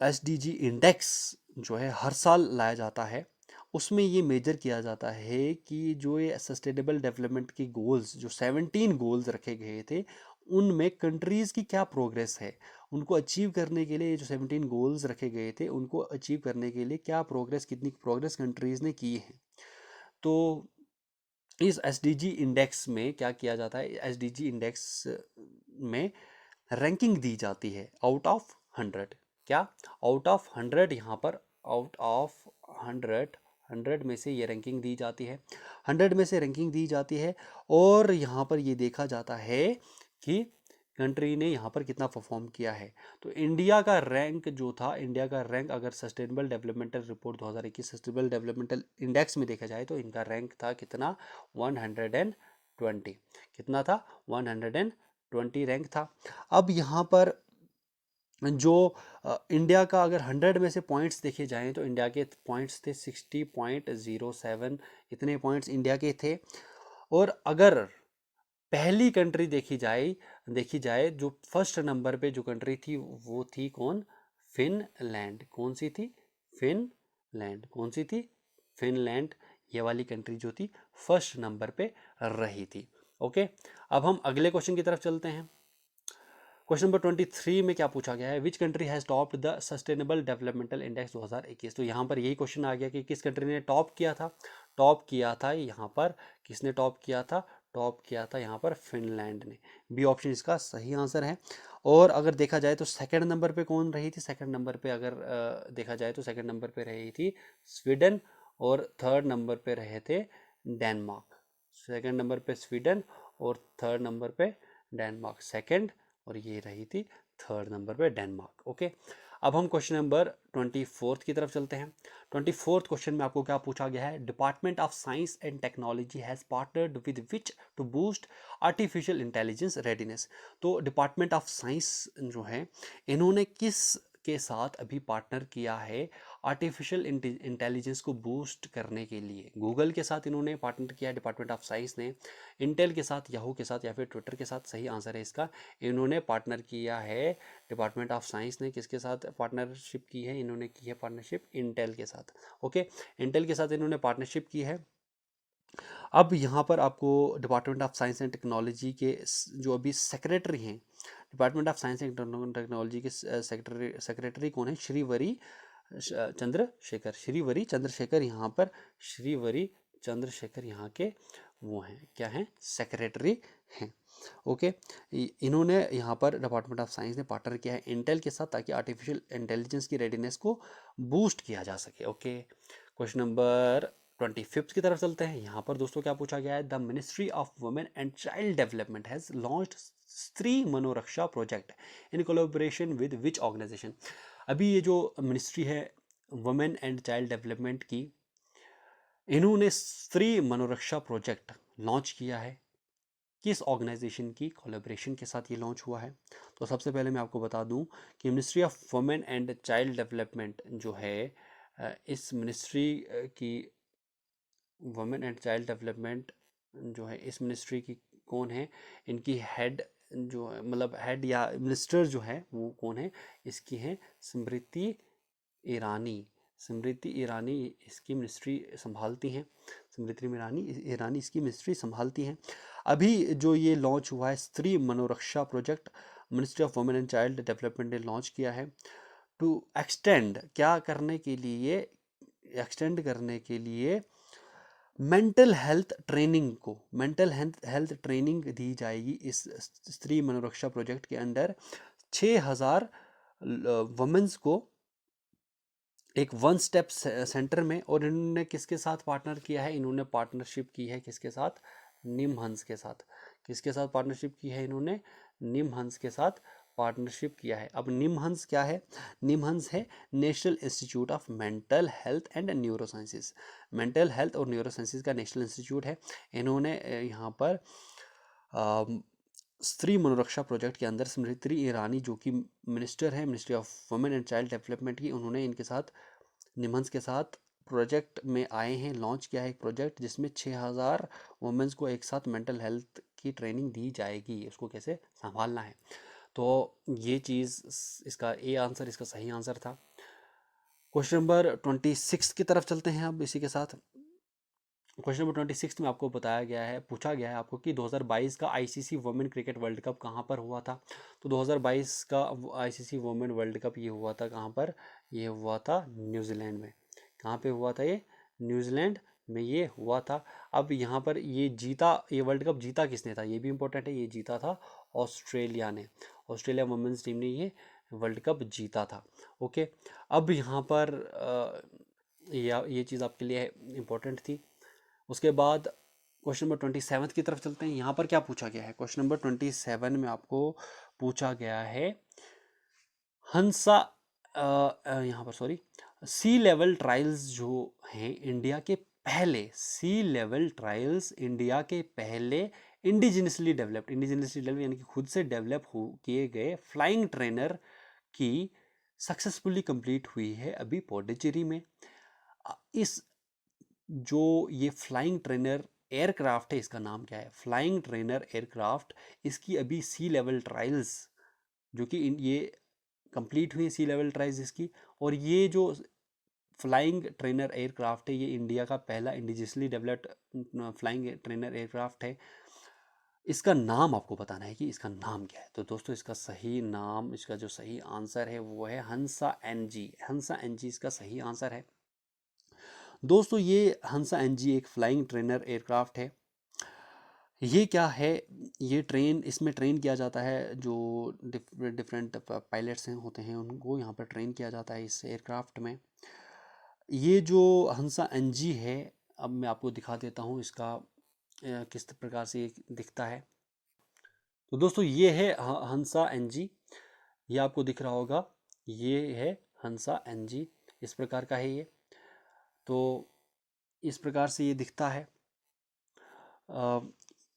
Speaker 1: SDG इंडेक्स जो है हर साल लाया जाता है। उसमें ये मेजर किया जाता है कि जो ये सस्टेनेबल डेवलपमेंट के गोल्स, जो 17 गोल्स रखे गए थे, उनमें कंट्रीज़ की क्या प्रोग्रेस है, उनको अचीव करने के लिए जो 17 गोल्स रखे गए थे उनको अचीव करने के लिए क्या प्रोग्रेस, कितनी प्रोग्रेस कंट्रीज़ ने की है। तो इस SDG इंडेक्स में क्या किया जाता है, SDG इंडेक्स में रैंकिंग दी जाती है आउट ऑफ 100। क्या, आउट ऑफ 100, यहाँ पर आउट ऑफ 100 में से ये रैंकिंग दी जाती है, 100 में से रैंकिंग दी जाती है। और यहाँ पर ये देखा जाता है कि कंट्री ने यहाँ पर कितना परफॉर्म किया है। तो इंडिया का रैंक जो था, इंडिया का रैंक अगर sustainable developmental report 2021 sustainable developmental index में देखा जाए तो इनका रैंक था कितना, 120। कितना था, 120 रैंक था। अब यहाँ पर जो इंडिया का अगर 100 में से पॉइंट्स देखे जाएं तो इंडिया के पॉइंट्स थे 60.07, इतने पॉइंट्स इंडिया के थे। और अगर पहली कंट्री देखी जाए जो फर्स्ट नंबर पे जो कंट्री थी वो थी कौन, फिनलैंड। कौन सी थी, फिनलैंड। कौन सी थी, फिनलैंड। ये वाली कंट्री जो थी फर्स्ट नंबर पे रही थी। ओके, अब हम अगले क्वेश्चन की तरफ चलते हैं। क्वेश्चन नंबर 23 में क्या पूछा गया है, which country has topped the sustainable developmental index 2021। तो यहाँ पर यही क्वेश्चन आ गया कि किस कंट्री ने टॉप किया था। टॉप किया था यहाँ पर, किसने टॉप किया था, टॉप किया था यहाँ पर फिनलैंड ने। बी ऑप्शन इसका सही आंसर है। और अगर देखा जाए तो सेकंड नंबर पे कौन रही थी, सेकंड नंबर पे अगर देखा जाए तो सेकंड नंबर पे रही थी स्वीडन, और थर्ड नंबर पे रहे थे डेनमार्क। सेकंड नंबर पे स्वीडन और थर्ड नंबर पे डेनमार्क सेकंड, और ये रही थी थर्ड नंबर पे डेनमार्क। ओके, अब हम क्वेश्चन नंबर 24 की तरफ चलते हैं। 24 क्वेश्चन में आपको क्या पूछा गया है, department of science and technology has partnered with which to boost artificial intelligence readiness. तो डिपार्टमेंट ऑफ साइंस जो है, इन्होंने किस के साथ अभी पार्टनर किया है आर्टिफिशियल इंटेलिजेंस को बूस्ट करने के लिए। गूगल के साथ इन्होंने पार्टनर किया है डिपार्टमेंट ऑफ साइंस ने, इंटेल के साथ, याहू के साथ, या फिर ट्विटर के साथ। सही आंसर है इसका, इन्होंने पार्टनर किया है डिपार्टमेंट ऑफ साइंस ने। किसके साथ पार्टनरशिप की है, इन्होंने की है पार्टनरशिप इंटेल के साथ। ओके, इंटेल के साथ इन्होंने पार्टनरशिप की है। अब यहाँ पर आपको department of science and technology के जो अभी सेक्रेटरी हैं, department of science and technology के सेक्रेटरी कौन है, श्रीवरी चंद्रशेखर। श्रीवरी चंद्रशेखर यहाँ पर, श्रीवरी चंद्रशेखर यहाँ के वो हैं, क्या हैं, सेक्रेटरी हैं। ओके, इन्होंने यहाँ पर डिपार्टमेंट ऑफ साइंस ने पार्टनर किया है इंटेल के साथ, ताकि आर्टिफिशियल इंटेलिजेंस की रेडीनेस को बूस्ट किया जा सके। ओके, क्वेश्चन नंबर 25 की तरफ चलते हैं। यहाँ पर दोस्तों क्या पूछा गया है, the ministry of women and child development has launched Stree Manoraksha project in collaboration with which organisation. अभी ये जो मिनिस्ट्री है वुमेन एंड चाइल्ड डेवलपमेंट की, इन्होंने स्त्री मनोरक्षा प्रोजेक्ट लॉन्च किया है, किस ऑर्गेनाइजेशन की कोलैबोरेशन के साथ ये लॉन्च हुआ है। तो सबसे पहले मैं आपको बता दूं कि ministry of women and child development जो है, इस मिनिस्ट्री की, वुमेन एंड चाइल्ड डेवलपमेंट जो है, इस मिनिस्ट्री की कौन है, इनकी हेड जो है, मतलब हेड या मिनिस्टर जो है वो कौन है, इसकी है स्मृति ईरानी। स्मृति ईरानी इसकी मिनिस्ट्री संभालती हैं, स्मृति ईरानी इसकी मिनिस्ट्री संभालती हैं। अभी जो ये लॉन्च हुआ है Stree Manoraksha project, ministry of women and child development ने लॉन्च किया है टू एक्सटेंड, क्या करने के लिए, एक्सटेंड करने के लिए मेंटल हेल्थ ट्रेनिंग को, मेंटल हेल्थ ट्रेनिंग दी जाएगी इस स्त्री मनोरक्षा प्रोजेक्ट के अंडर। 6000 वुमेन्स को एक वन स्टेप सेंटर में, और इन्होंने किसके साथ पार्टनर किया है, इन्होंने पार्टनरशिप की है किसके साथ, निमहंस के साथ। किसके साथ पार्टनरशिप की है इन्होंने, निमहंस के साथ पार्टनरशिप किया है। अब निमहंस क्या है, निमहंस है national institute of mental health and neuro sciences. Mental health और न्यूरो साइंसेज का नेशनल इंस्टीट्यूट है। इन्होंने यहाँ पर स्त्री मनोरक्षा प्रोजेक्ट के अंदर स्मृति ईरानी जो कि मिनिस्टर है ministry of women and child development की, उन्होंने इनके साथ, निमहंस के साथ प्रोजेक्ट में आए हैं, लॉन्च किया है एक प्रोजेक्ट जिसमें 6000 वुमेन्स को एक साथ मेंटल हेल्थ की ट्रेनिंग दी जाएगी, उसको कैसे संभालना है। तो ये चीज़, इसका ए आंसर इसका सही आंसर था। क्वेश्चन नंबर 26 की तरफ चलते हैं अब इसी के साथ। क्वेश्चन नंबर 26 में आपको बताया गया है, पूछा गया है आपको कि 2022 का ICC women cricket world cup कहाँ पर हुआ था। तो 2022 का आईसीसी वुमेन वर्ल्ड कप ये हुआ था कहाँ पर, ये हुआ था न्यूजीलैंड में। कहाँ पे हुआ था ये, न्यूजीलैंड में ये हुआ था। अब यहाँ पर ये जीता, ये वर्ल्ड कप जीता किसने था, ये भी इंपॉर्टेंट है, ये जीता था ऑस्ट्रेलिया ने। ऑस्ट्रेलिया वुमेन्स टीम ने ये वर्ल्ड कप जीता था। ओके, अब यहाँ पर ये चीज़ आपके लिए इम्पोर्टेंट थी। उसके बाद क्वेश्चन नंबर 27 की तरफ चलते हैं। यहाँ पर क्या पूछा गया है, क्वेश्चन नंबर 27 में आपको पूछा गया है हंसा, यहाँ पर सॉरी, सी लेवल ट्रायल्स जो हैं इंडिया के पहले, सी लेवल ट्रायल्स इंडिया के पहले इंडिजिनसली डेवलप्ड यानी कि खुद से डेवलप हो किए गए फ्लाइंग ट्रेनर की सक्सेसफुली कंप्लीट हुई है अभी पौंडीचेरी में। इस जो ये फ्लाइंग ट्रेनर एयरक्राफ्ट है, इसका नाम क्या है, फ्लाइंग ट्रेनर एयरक्राफ्ट, इसकी अभी सी लेवल ट्रायल्स जो कि ये कंप्लीट हुई सी लेवल ट्रायल्स इसकी, और ये जो फ्लाइंग ट्रेनर एयरक्राफ्ट है, ये इंडिया का पहला indigenously developed flying trainer aircraft है। इसका नाम आपको बताना है कि इसका नाम क्या है। तो दोस्तों इसका सही नाम, इसका जो सही आंसर है वो है हंसा एनजी। हंसा एनजी इसका सही आंसर है। दोस्तों ये हंसा एनजी एक फ्लाइंग ट्रेनर एयरक्राफ्ट है। ये क्या है, ये ट्रेन, इसमें ट्रेन किया जाता है जो डिफरेंट पायलट्स हैं होते हैं, उनको यहाँ पर ट्रेन किया जाता है इस एयरक्राफ्ट में। ये जो हंसा एनजी है, अब मैं आपको दिखा देता हूँ इसका किस प्रकार से ये दिखता है। तो दोस्तों ये है हंसा एनजी, ये आपको दिख रहा होगा, ये है हंसा एनजी, इस प्रकार का है ये। तो इस प्रकार से ये दिखता है।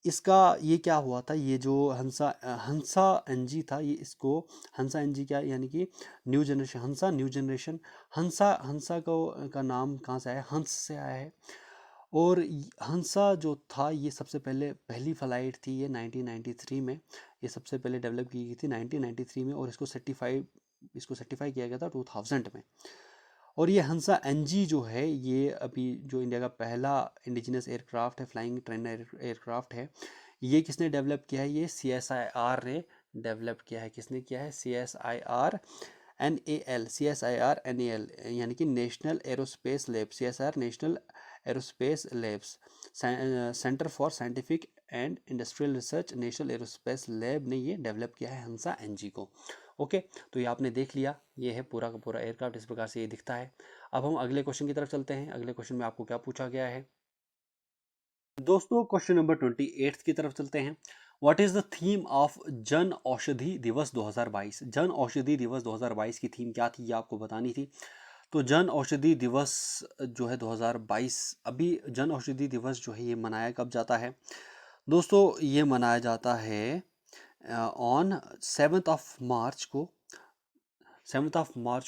Speaker 1: इसका ये क्या हुआ था, ये जो हंसा एनजी था, ये इसको हंसा एनजी क्या यानी कि न्यू जनरेशन, हंसा न्यू जनरेशन। हंसा का नाम कहाँ से आया, हंस से आया है। और हंसा जो था ये सबसे पहली फ्लाइट थी ये 1993 में, ये सबसे पहले डेवलप की गई थी 1993 में, और इसको सर्टिफाई किया गया था 2000 में। और ये हंसा एनजी जो है, ये अभी जो इंडिया का पहला इंडिजिनस एयरक्राफ्ट है, फ्लाइंग ट्रेनर एयरक्राफ्ट है, ये किसने डेवलप किया है, ये CSIR ने डेवलप किया है। किसने किया है, CSIR NAL, CSIR NAL यानी कि national aerospace lab, CSIR national aerospace labs, centre for scientific and industrial research, national aerospace lab ने ये डेवलप किया है हंसा एनजी को। ओके, तो ये आपने देख लिया, ये है पूरा का पूरा एयरक्राफ्ट, इस प्रकार से ये दिखता है। अब हम अगले क्वेश्चन की तरफ चलते हैं। अगले क्वेश्चन में आपको क्या पूछा गया है दोस्तों, क्वेश्चन नंबर 28 की तरफ चलते हैं। What is the theme of Jan Aushadhi दिवस 2022? जन औषधि दिवस 2022 की थीम क्या थी, ये आपको बतानी थी। तो जन औषधि दिवस जो है 2022, अभी जन औषधि दिवस जो है ये मनाया कब जाता है दोस्तों, ये मनाया जाता है ऑन 7 मार्च को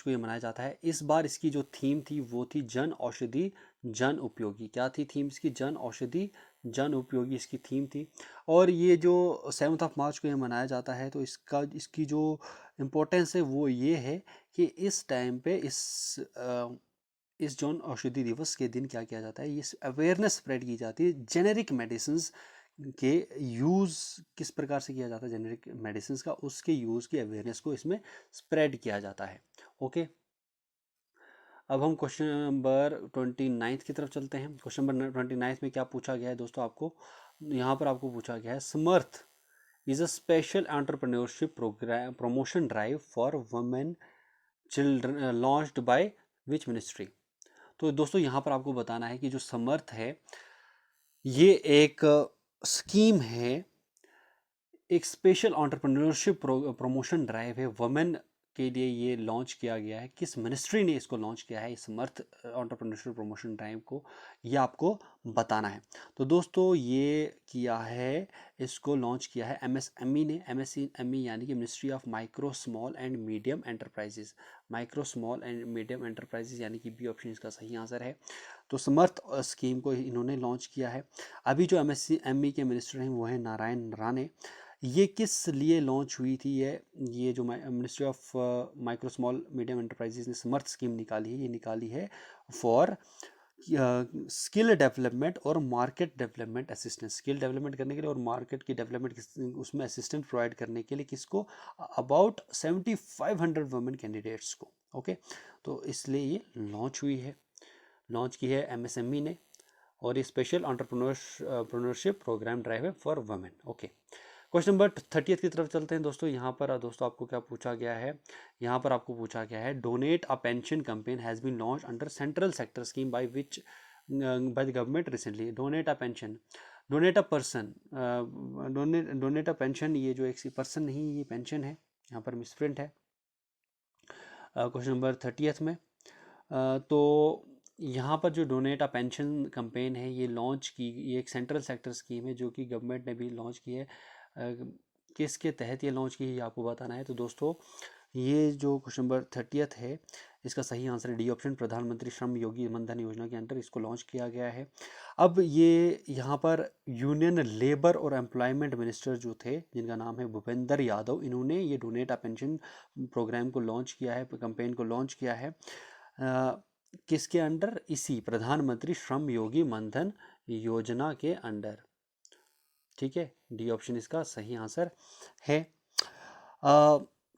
Speaker 1: ये मनाया जाता है। इस बार इसकी जो थीम थी वो थी जन औषधि जन उपयोगी। क्या थी थीम इसकी, जन औषधि जन उपयोगी इसकी थीम थी। और ये जो 7 मार्च को ये मनाया जाता है, तो इसकी जो इम्पोर्टेंस है वो ये है कि इस टाइम पे इस जन औषधि दिवस के दिन क्या किया जाता है, ये अवेयरनेस स्प्रेड की जाती है जेनेरिक मेडिसिन के यूज़ किस प्रकार से किया जाता है, जेनेरिक मेडिसिन का, उसके यूज़ की अवेयरनेस को इसमें स्प्रेड किया जाता है। ओके, अब हम क्वेश्चन नंबर 29 की तरफ चलते हैं। क्वेश्चन नंबर 29 में क्या पूछा गया है दोस्तों, आपको यहाँ पर आपको पूछा गया है Samarth is a special entrepreneurship programme promotion drive for women children launched by which ministry? तो दोस्तों यहाँ पर आपको बताना है कि जो समर्थ है ये एक स्कीम है, एक स्पेशल एंटरप्रेन्योरशिप प्रमोशन ड्राइव है, वुमेन के लिए ये लॉन्च किया गया है। किस मिनिस्ट्री ने इसको लॉन्च किया है, इस समर्थ एंटरप्रेन्योरशिप प्रमोशन ड्राइव को, ये आपको बताना है। तो दोस्तों ये किया है, इसको लॉन्च किया है MSME ने। MSME यानी कि ministry of micro small and medium enterprises. Micro small and medium enterprises यानी कि बी ऑप्शन इसका सही आंसर है। तो समर्थ स्कीम को इन्होंने लॉन्च किया है। अभी जो MSME के मिनिस्टर हैं वो हैं नारायण राणे। ये किस लिए लॉन्च हुई थी, ये जो ministry of micro small medium enterprises ने समर्थ स्कीम निकाली है, ये निकाली है फॉर स्किल डेवलपमेंट और market development assistance. Skill development करने के लिए और मार्केट की डेवलपमेंट उसमें असिस्टेंस प्रोवाइड करने के लिए किसको, अबाउट 7500 वुमेन कैंडिडेट्स को। ओके, तो इसलिए ये लॉन्च की है MSME ने, और ये स्पेशल एंटरप्रेन्योरशिप प्रोग्राम ड्राइव है for women. Okay, question number 30 की तरफ चलते हैं दोस्तों। यहाँ पर दोस्तों आपको क्या पूछा गया है, यहाँ पर आपको पूछा गया है donate a pension campaign has been launch under central sector scheme by which by the government recently. Donate a pension, donate a person, donate a pension, ये जो एक पर्सन नहीं, ये पेंशन है, यहाँ पर मिसप्रिंट है क्वेश्चन नंबर 30 में। तो यहाँ पर जो डोनेट अ पेंशन कैंपेन है ये ये एक सेंट्रल सेक्टर स्कीम है जो कि गवर्नमेंट ने भी लॉन्च की है। किसके तहत ये लॉन्च की है ये आपको बताना है। तो दोस्तों ये जो क्वेश्चन नंबर 30 है इसका सही आंसर है डी ऑप्शन, प्रधानमंत्री श्रम योगी मनधन योजना के अंदर इसको लॉन्च किया गया है। अब ये यहाँ पर यूनियन लेबर और एम्प्लॉयमेंट मिनिस्टर जो थे जिनका नाम है भूपेंद्र यादव, इन्होंने ये डोनेट अ पेंशन प्रोग्राम को लॉन्च किया है, कैंपेन को लॉन्च किया है। किसके अंडर? इसी प्रधानमंत्री श्रम योगी मनधन योजना के अंडर। ठीक है, डी ऑप्शन इसका सही आंसर है।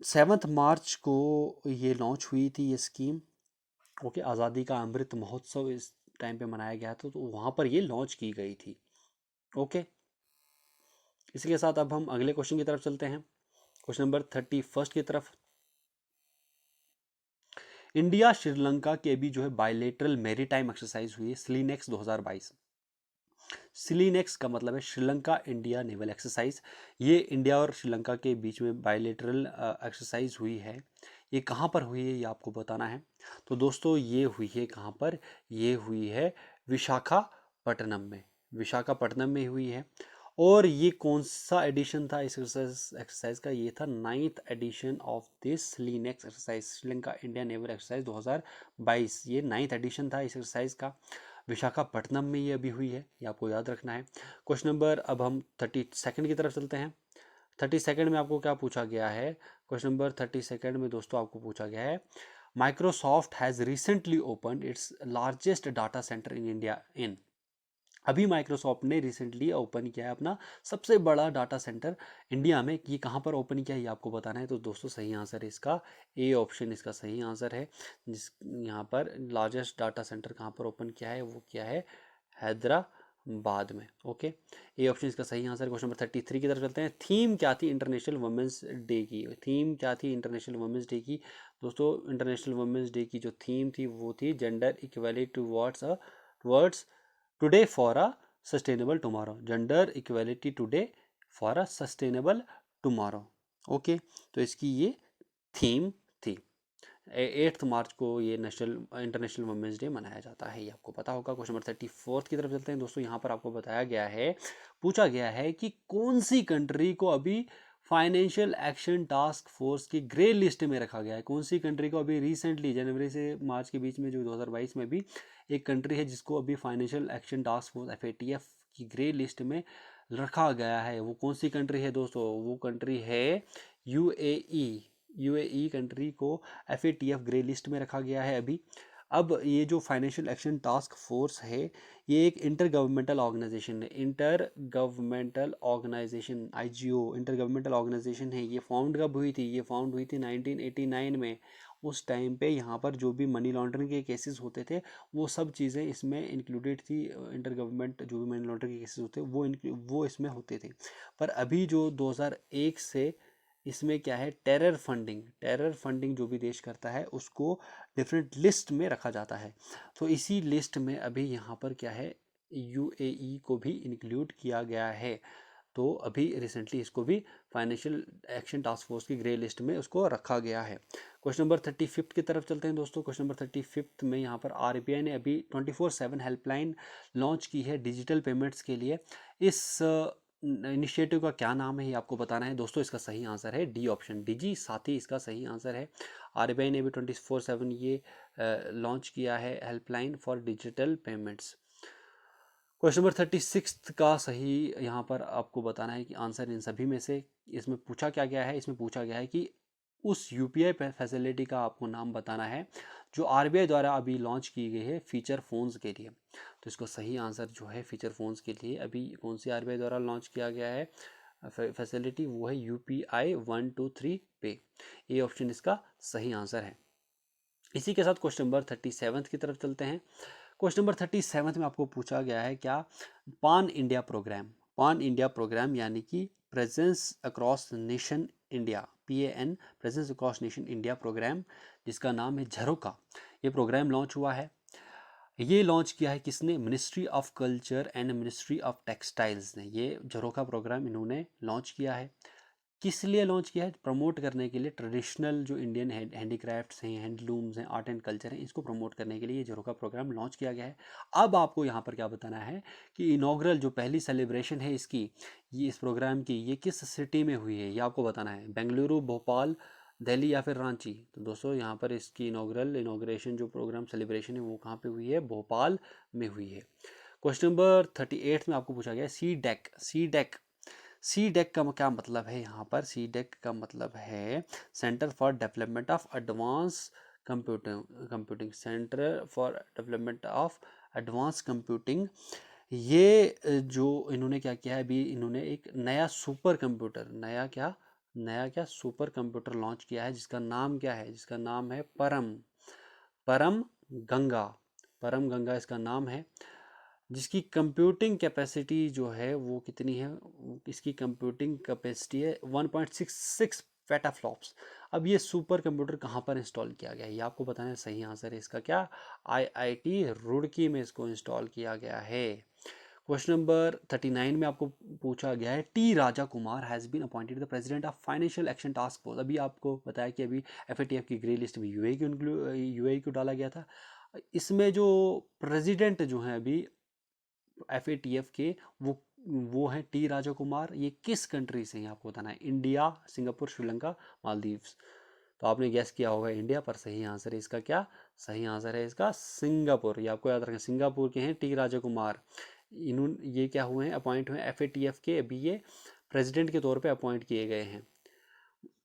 Speaker 1: 7 मार्च को ये लॉन्च हुई थी ये स्कीम। ओके, आज़ादी का अमृत महोत्सव इस टाइम पे मनाया गया था, तो वहाँ पर ये लॉन्च की गई थी। ओके, इसी के साथ अब हम अगले क्वेश्चन की तरफ चलते हैं, क्वेश्चन नंबर 31 की तरफ। इंडिया श्रीलंका के भी जो है बायलेटरल मैरीटाइम एक्सरसाइज हुई है स्लीनेक्स 2022। स्लीनेक्स का मतलब है श्रीलंका इंडिया नेवल एक्सरसाइज। ये इंडिया और श्रीलंका के बीच में बायलेटरल एक्सरसाइज हुई है। ये कहाँ पर हुई है ये आपको बताना है। तो दोस्तों ये हुई है कहाँ पर? ये हुई है विशाखापट्टनम में। विशाखापट्टनम में हुई है। और ये कौन सा एडिशन था इस एक्सरसाइज का? ये था 9th edition of this SLINEX exercise, Sri Lanka India naval exercise 2022। ये 9th एडिशन था इस एक्सरसाइज का। विशाखापट्टनम में ये अभी हुई है, ये आपको याद रखना है। क्वेश्चन नंबर, अब हम 32 की तरफ चलते हैं। 32 में आपको क्या पूछा गया है? क्वेश्चन नंबर 32 में दोस्तों आपको पूछा गया है, Microsoft has recently open its largest data centre in India in. अभी माइक्रोसॉफ्ट ने रिसेंटली ओपन किया है अपना सबसे बड़ा डाटा सेंटर इंडिया में। ये कहाँ पर ओपन किया है ये आपको बताना है। तो दोस्तों सही आंसर है इसका ए ऑप्शन, इसका सही आंसर है। जिस यहाँ पर लार्जेस्ट डाटा सेंटर कहाँ पर ओपन किया है वो क्या है? हैदराबाद में। ओके, ए ऑप्शन इसका सही आंसर। क्वेश्चन नंबर 33 की तरफ चलते हैं। थीम क्या थी इंटरनेशनल वुमेंस डे की? थीम क्या थी इंटरनेशनल वुमेंस डे की? दोस्तों इंटरनेशनल वुमेंस डे की जो थीम थी वो थी gender equality towards today for a sustainable tomorrow. Gender equality today for a sustainable tomorrow. Okay, तो इसकी ये थीम थी। 8 मार्च को ये इंटरनेशनल वुमेंस डे मनाया जाता है, ये आपको पता होगा। क्वेश्चन नंबर 34 की तरफ चलते हैं दोस्तों। यहाँ पर आपको बताया गया है, पूछा गया है कि कौन सी कंट्री को अभी फाइनेंशियल एक्शन टास्क फोर्स की ग्रे लिस्ट में रखा गया है? कौन सी कंट्री को अभी रिसेंटली जनवरी से मार्च के बीच में जो 2022 में भी एक कंट्री है जिसको अभी financial action task force FATF की ग्रे लिस्ट में रखा गया है? वो कौन सी कंट्री है दोस्तों? वो कंट्री है UAE। UAE कंट्री को FATF ग्रे लिस्ट में रखा गया है अभी। अब ये जो फाइनेंशियल एक्शन टास्क फोर्स है ये एक इंटर गवर्नमेंटल ऑर्गेनाइजेशन है। Intergovernmental organisation IGO intergovernmental organisation है। ये फाउंड कब हुई थी? ये फाउंड हुई थी 1989 में। उस टाइम पे यहाँ पर जो भी मनी लॉन्ड्रिंग के केसेस होते थे वो सब चीज़ें इसमें इंक्लूडेड थी। इंटर गवर्नमेंट जो भी मनी लॉन्ड्रिंग के केसेस होते वो इसमें होते थे। पर अभी जो 2001 से इसमें क्या है, टेरर फंडिंग जो भी देश करता है उसको डिफरेंट लिस्ट में रखा जाता है। तो इसी लिस्ट में अभी यहाँ पर क्या है, UAE को भी इंक्लूड किया गया है। तो अभी रिसेंटली इसको भी फाइनेंशियल एक्शन टास्क फोर्स की ग्रे लिस्ट में उसको रखा गया है। क्वेश्चन नंबर 35 की तरफ चलते हैं दोस्तों। क्वेश्चन नंबर 35 में यहाँ पर RBI ने अभी 24/7 हेल्पलाइन लॉन्च की है डिजिटल पेमेंट्स के लिए। इस इनिशिएटिव का क्या नाम है ये आपको बताना है दोस्तों। इसका सही आंसर है डी ऑप्शन, डिजी साथी इसका सही आंसर है। RBI ने भी 24/7 ये लॉन्च किया है helpline for digital payments. Question number 36 का सही यहाँ पर आपको बताना है कि आंसर इन सभी में से इसमें पूछा क्या गया है। इसमें पूछा गया है कि उस UPI फैसिलिटी का आपको नाम बताना है जो RBI द्वारा अभी लॉन्च की गई है फीचर फोन्स के लिए। तो इसको सही आंसर जो है फीचर फोन्स के लिए अभी कौन सी RBI द्वारा लॉन्च किया गया है फैसिलिटी, वो है UPI 123 पे। ये ऑप्शन इसका सही आंसर है। इसी के साथ क्वेश्चन नंबर 37 की तरफ चलते हैं। क्वेश्चन नंबर 37 में आपको पूछा गया है क्या, पान इंडिया प्रोग्राम यानी कि presence across nation India, PAN presence across nation India programme जिसका नाम है झरोका, ये प्रोग्राम लॉन्च हुआ है। ये लॉन्च किया है किसने? Ministry of culture and ministry of textiles ने ये झरोका प्रोग्राम इन्होंने लॉन्च किया है। किस लिए लॉन्च किया है? प्रमोट करने के लिए ट्रेडिशनल जो इंडियन हैंडीक्राफ्ट्स हैं, हैंडलूम्स हैं, आर्ट एंड कल्चर हैं, इसको प्रमोट करने के लिए ये झरोका प्रोग्राम लॉन्च किया गया है। अब आपको यहाँ पर क्या बताना है कि इनॉग्रल जो पहली सेलिब्रेशन है इसकी, ये इस प्रोग्राम की, ये किस सिटी में हुई है ये आपको बताना है। बेंगलुरु, भोपाल, दिल्ली या फिर रांची? तो दोस्तों यहाँ पर इसकी इनॉग्रेशन जो प्रोग्राम सेलिब्रेशन है वो कहाँ पे हुई है? भोपाल में हुई है। क्वेश्चन नंबर 38 में आपको पूछा गया सी डेक का क्या मतलब है? यहाँ पर सी डेक का मतलब है centre for development of advance computing centre for development of advance computing. ये जो इन्होंने क्या किया है, अभी इन्होंने एक नया सुपर कंप्यूटर, नया क्या सुपर कंप्यूटर लॉन्च किया है, जिसका नाम क्या है, जिसका नाम है परम गंगा। परम गंगा इसका नाम है, जिसकी कंप्यूटिंग कैपेसिटी जो है वो कितनी है, इसकी कंप्यूटिंग कैपेसिटी है 1.66 पेटाफ्लॉप्स। अब ये सुपर कंप्यूटर कहाँ पर इंस्टॉल किया गया है, ये आपको बताना है। सही आंसर है इसका क्या, आईआईटी रुड़की में इसको इंस्टॉल किया गया है। क्वेश्चन नंबर 39 में आपको पूछा गया है, T Raja Kumar has been appointed the president of financial action task force. अभी आपको बताया कि अभी एफएटीएफ की ग्रे लिस्ट में यूएई को डाला गया था। इसमें जो प्रेसिडेंट जो हैं अभी एफएटीएफ के, वो हैं टी राजा कुमार। ये किस कंट्री से हैं आपको बताना है, इंडिया, सिंगापुर, श्रीलंका, मालदीव्स। तो आपने गैस किया होगा इंडिया, पर सही आंसर है इसका क्या, सही आंसर है इसका सिंगापुर। ये आपको याद रखना, सिंगापुर के हैं टी राजा कुमार। इन्होंने ये क्या हुए हैं, अपॉइंट हुए एफएटीएफ के, अभी ये प्रेसिडेंट के तौर पे अपॉइंट किए गए हैं।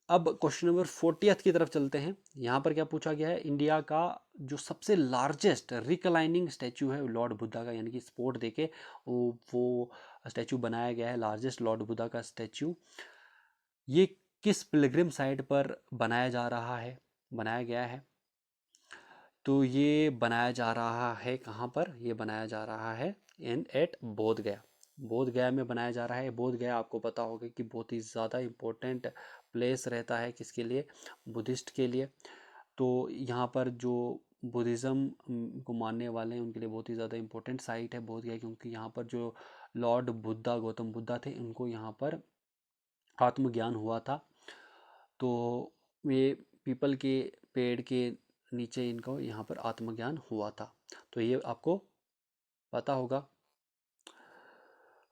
Speaker 1: अब क्वेश्चन नंबर 40 की तरफ चलते हैं। यहाँ पर क्या पूछा गया है, इंडिया का जो सबसे लार्जेस्ट रिक्लाइनिंग स्टैचू है लॉर्ड बुद्धा का, यानी कि सपोर्ट देके वो स्टैचू बनाया गया है, लार्जेस्ट लॉर्ड बुद्धा का स्टैचू। ये किस पिलग्रिम साइट पर बनाया गया है, तो ये बनाया जा रहा है कहाँ पर, ये बनाया जा रहा है एट बोध गया। बोध गया में बनाया जा रहा है। बोध गया आपको पता होगा कि बहुत ही ज़्यादा इम्पोर्टेंट प्लेस रहता है किसके लिए, बुद्धिस्ट के लिए। तो यहाँ पर जो बुद्धिज़्म को मानने वाले हैं उनके लिए बहुत ही ज़्यादा इम्पोर्टेंट साइट है बोध गया, क्योंकि यहाँ पर जो लॉर्ड बुद्धा, गौतम बुद्धा थे, उनको यहाँ पर आत्मज्ञान हुआ था। तो ये पीपल के पेड़ के नीचे इनको यहाँ पर आत्मज्ञान हुआ था, तो ये आपको पता होगा।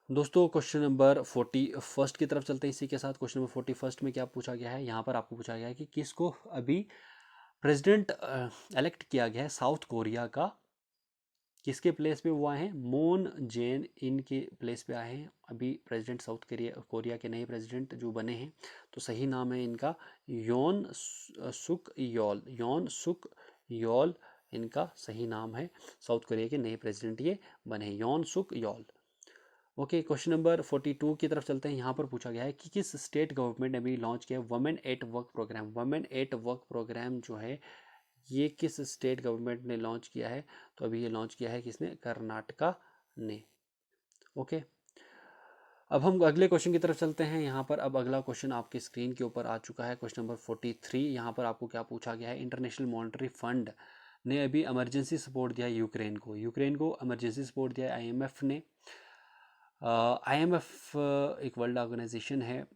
Speaker 1: दोस्तों क्वेश्चन नंबर 41 की तरफ चलते हैं। इसी के साथ क्वेश्चन नंबर 41 में क्या पूछा गया है, यहाँ पर आपको पूछा गया है कि किसको अभी प्रेसिडेंट इलेक्ट किया गया है साउथ कोरिया का, किसके प्लेस पे वो आए हैं, मून जेन इनके प्लेस पे आए हैं अभी प्रेसिडेंट साउथ कोरिया के नए प्रेसिडेंट जो बने हैं। तो सही नाम है इनका योन सुक योल, योन सुक योल इनका सही नाम है। साउथ कोरिया के नए प्रेसिडेंट ये बने हैं, योन सुक योल। ओके, क्वेश्चन नंबर 42 की तरफ चलते हैं। यहाँ पर पूछा गया है कि किस स्टेट गवर्नमेंट ने अभी लॉन्च किया women at work programme. Women at work programme जो है ये किस स्टेट गवर्नमेंट ने लॉन्च किया है, तो अभी ये लॉन्च किया है किसने, कर्नाटका ने। ओके, अब हम अगले क्वेश्चन की तरफ चलते हैं। यहाँ पर अब अगला क्वेश्चन आपके स्क्रीन के ऊपर आ चुका है, क्वेश्चन नंबर 43। यहाँ पर आपको क्या पूछा गया है, इंटरनेशनल मॉनेटरी फंड ने अभी इमरजेंसी सपोर्ट दिया यूक्रेन को, यूक्रेन को इमरजेंसी सपोर्ट दिया आईएमएफ ने। आईएमएफ एक वर्ल्ड ऑर्गेनाइजेशन है,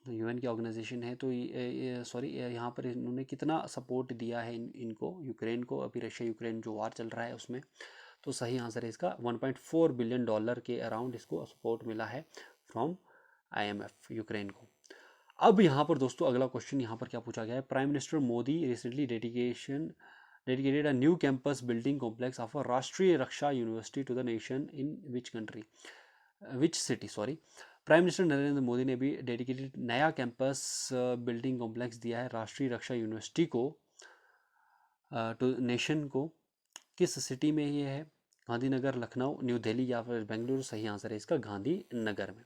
Speaker 1: यूएन की ऑर्गेनाइजेशन है। तो सॉरी यहाँ पर इन्होंने कितना सपोर्ट दिया है इनको, यूक्रेन को, अभी रशिया यूक्रेन जो वार चल रहा है उसमें। तो सही आंसर है इसका 1.4 बिलियन डॉलर के अराउंड इसको सपोर्ट मिला है फ्रॉम आईएमएफ यूक्रेन को। अब यहाँ पर दोस्तों अगला क्वेश्चन यहाँ पर क्या पूछा गया है, prime minister Modi recently dedicated a new campus building complex of a Rashtriya Raksha university to the nation in which country, which city sorry. Prime minister Narendra Modi ने भी डेडिकेटेड नया कैंपस बिल्डिंग कॉम्प्लेक्स दिया है राष्ट्रीय रक्षा यूनिवर्सिटी को, टू नेशन को। किस सिटी में ये है, गांधीनगर, लखनऊ, न्यू दिल्ली या फिर बेंगलुरु। सही आंसर है इसका गांधीनगर में।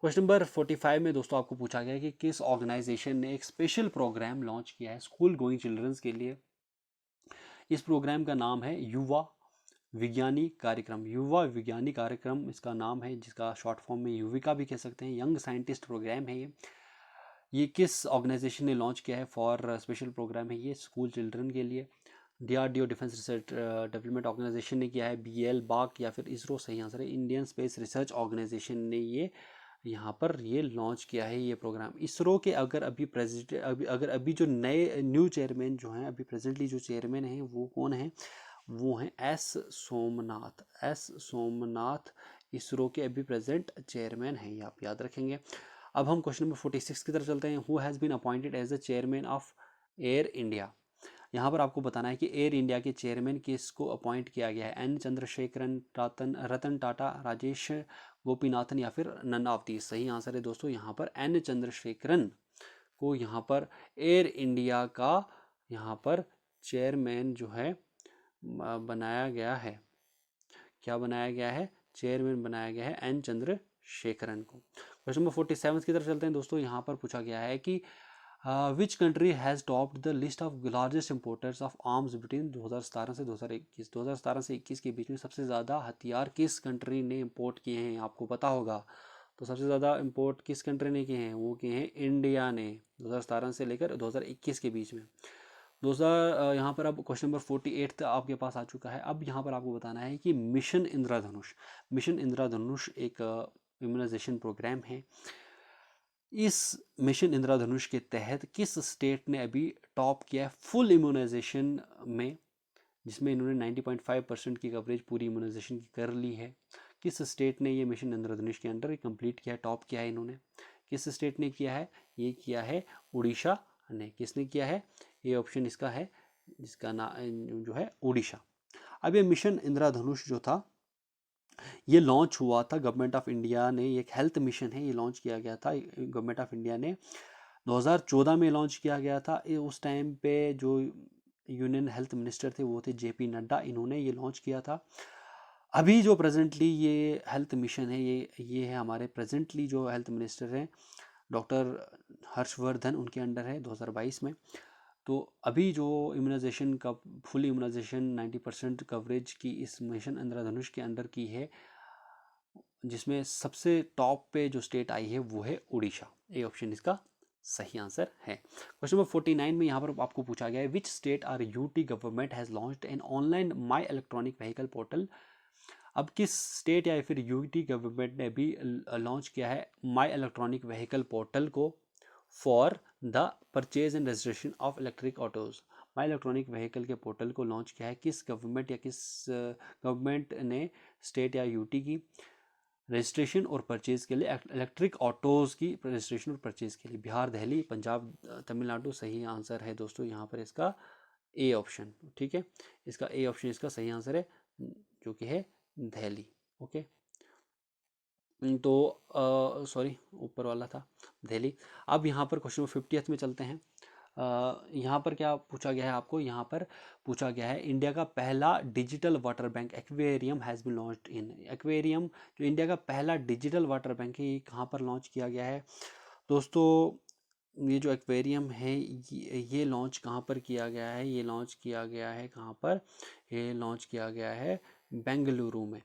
Speaker 1: क्वेश्चन नंबर 45 में दोस्तों आपको पूछा गया है कि किस ऑर्गेनाइजेशन ने एक स्पेशल प्रोग्राम लॉन्च किया है स्कूल गोइंग चिल्ड्रंस के लिए। इस प्रोग्राम का नाम है युवा विज्ञानी कार्यक्रम। युवा विज्ञानी कार्यक्रम इसका नाम है, जिसका शॉर्ट फॉर्म में युविका भी कह सकते हैं। यंग साइंटिस्ट प्रोग्राम है ये किस ऑर्गेनाइजेशन ने लॉन्च किया है फॉर स्पेशल प्रोग्राम है ये स्कूल चिल्ड्रन के लिए। DRDO defence research development organisation ने किया है, बीएल बाक या फिर इसरो। सही आंसर है इंडियन स्पेस रिसर्च ऑर्गेनाइजेशन ने ये यहाँ पर ये लॉन्च किया है ये प्रोग्राम। इसरो के अगर अभी जो नए न्यू चेयरमैन जो हैं, अभी प्रेजेंटली जो चेयरमैन हैं वो कौन हैं, वो हैं एस सोमनाथ इसरो के अभी प्रेजेंट चेयरमैन हैं, ये आप याद रखेंगे। अब हम क्वेश्चन नंबर 46 की तरफ चलते हैं। Who has been appointed as the chairman of Air India. यहाँ पर आपको बताना है कि एयर इंडिया के चेयरमैन किसको अपॉइंट किया गया है, एन चंद्रशेखरन, रतन टाटा, राजेश गोपीनाथन या फिर नन ऑफ दीज। सही आंसर है दोस्तों यहाँ पर एन चंद्रशेखरन को यहाँ पर एयर इंडिया का यहाँ पर चेयरमैन जो है बनाया गया है, क्या बनाया गया है, चेयरमैन बनाया गया है एन चंद्रशेखरन को। क्वेश्चन नंबर 47 की तरफ चलते हैं दोस्तों। यहाँ पर पूछा गया है कि which country has topped the list of largest importers of arms between 2017 से 2021। 2017 से 21 के बीच में सबसे ज़्यादा हथियार किस कंट्री ने इंपोर्ट किए हैं, आपको पता होगा। तो सबसे ज़्यादा इंपोर्ट किस कंट्री ने किए हैं, वो किए हैं इंडिया ने 2017 से लेकर 2021 के बीच में। दोस्तों यहाँ पर अब क्वेश्चन नंबर 48 तक आपके पास आ चुका है। अब यहाँ पर आपको बताना है कि मिशन इंद्रधनुष, मिशन इंद्रधनुष एक इम्यूनाइजेशन प्रोग्राम है। इस मिशन इंद्रधनुष के तहत किस स्टेट ने अभी टॉप किया है फुल इम्यूनाइजेशन में, जिसमें इन्होंने 90.5% की कवरेज पूरी इम्यूनाइजेशन की कर ली है। किस स्टेट ने ये मिशन इंद्रधनुष के अंडर कंप्लीट किया है, टॉप किया है इन्होंने, किस स्टेट ने किया है, ये किया है उड़ीसा ने। किसने किया है, ये ऑप्शन इसका है, जिसका नाम जो है उड़ीसा। अब ये मिशन इंद्रधनुष जो था ये लॉन्च हुआ था गवर्नमेंट ऑफ इंडिया ने, एक हेल्थ मिशन है, ये लॉन्च किया गया था गवर्नमेंट ऑफ इंडिया ने 2014 में लॉन्च किया गया था। उस टाइम पे जो यूनियन हेल्थ मिनिस्टर थे वो थे JP नड्डा, इन्होंने ये लॉन्च किया था। अभी जो प्रेजेंटली ये हेल्थ मिशन है, ये है हमारे प्रेजेंटली जो हेल्थ मिनिस्टर हैं डॉक्टर हर्षवर्धन, उनके अंडर है 2022 में। तो अभी जो इम्यूनाइजेशन का फुल इम्यूनाइजेशन 90% कवरेज की इस मिशन इंद्रधनुष के अंडर की है, जिसमें सबसे टॉप पे जो स्टेट आई है वो है उड़ीसा। ये ऑप्शन इसका सही आंसर है। क्वेश्चन नंबर 49 में यहाँ पर आपको पूछा गया है which state or UT government has launched an online my electronic vehicle portal. अब किस स्टेट या फिर UT गवर्नमेंट ने भी लॉन्च किया है माई इलेक्ट्रॉनिक व्हीकल पोर्टल को for the purchase and registration of electric autos. My electronic vehicle के पोर्टल को लॉन्च किया है किस गवर्नमेंट या किस गवर्नमेंट ने, स्टेट या UT की, रजिस्ट्रेशन और परचेज के लिए, इलेक्ट्रिक ऑटोज़ की रजिस्ट्रेशन और परचेज के लिए। बिहार, दिल्ली, पंजाब, तमिलनाडु सही आंसर है दोस्तों यहाँ पर इसका A ऑप्शन। ठीक है, इसका A ऑप्शन इसका सही आंसर है, जो कि है दिल्ली। ओके, तो सॉरी ऊपर वाला था दिल्ली। अब यहाँ पर क्वेश्चन 50th में चलते हैं। यहाँ पर क्या पूछा गया है आपको, यहाँ पर पूछा गया है इंडिया का पहला digital water bank aquarium has been launched in. Aquarium जो इंडिया का पहला डिजिटल वाटर बैंक है, ये कहाँ पर लॉन्च किया गया है दोस्तों। ये जो एक्वेरियम है ये लॉन्च कहाँ पर किया गया है, ये लॉन्च किया गया है कहाँ पर, ये लॉन्च किया गया है बेंगलुरु में।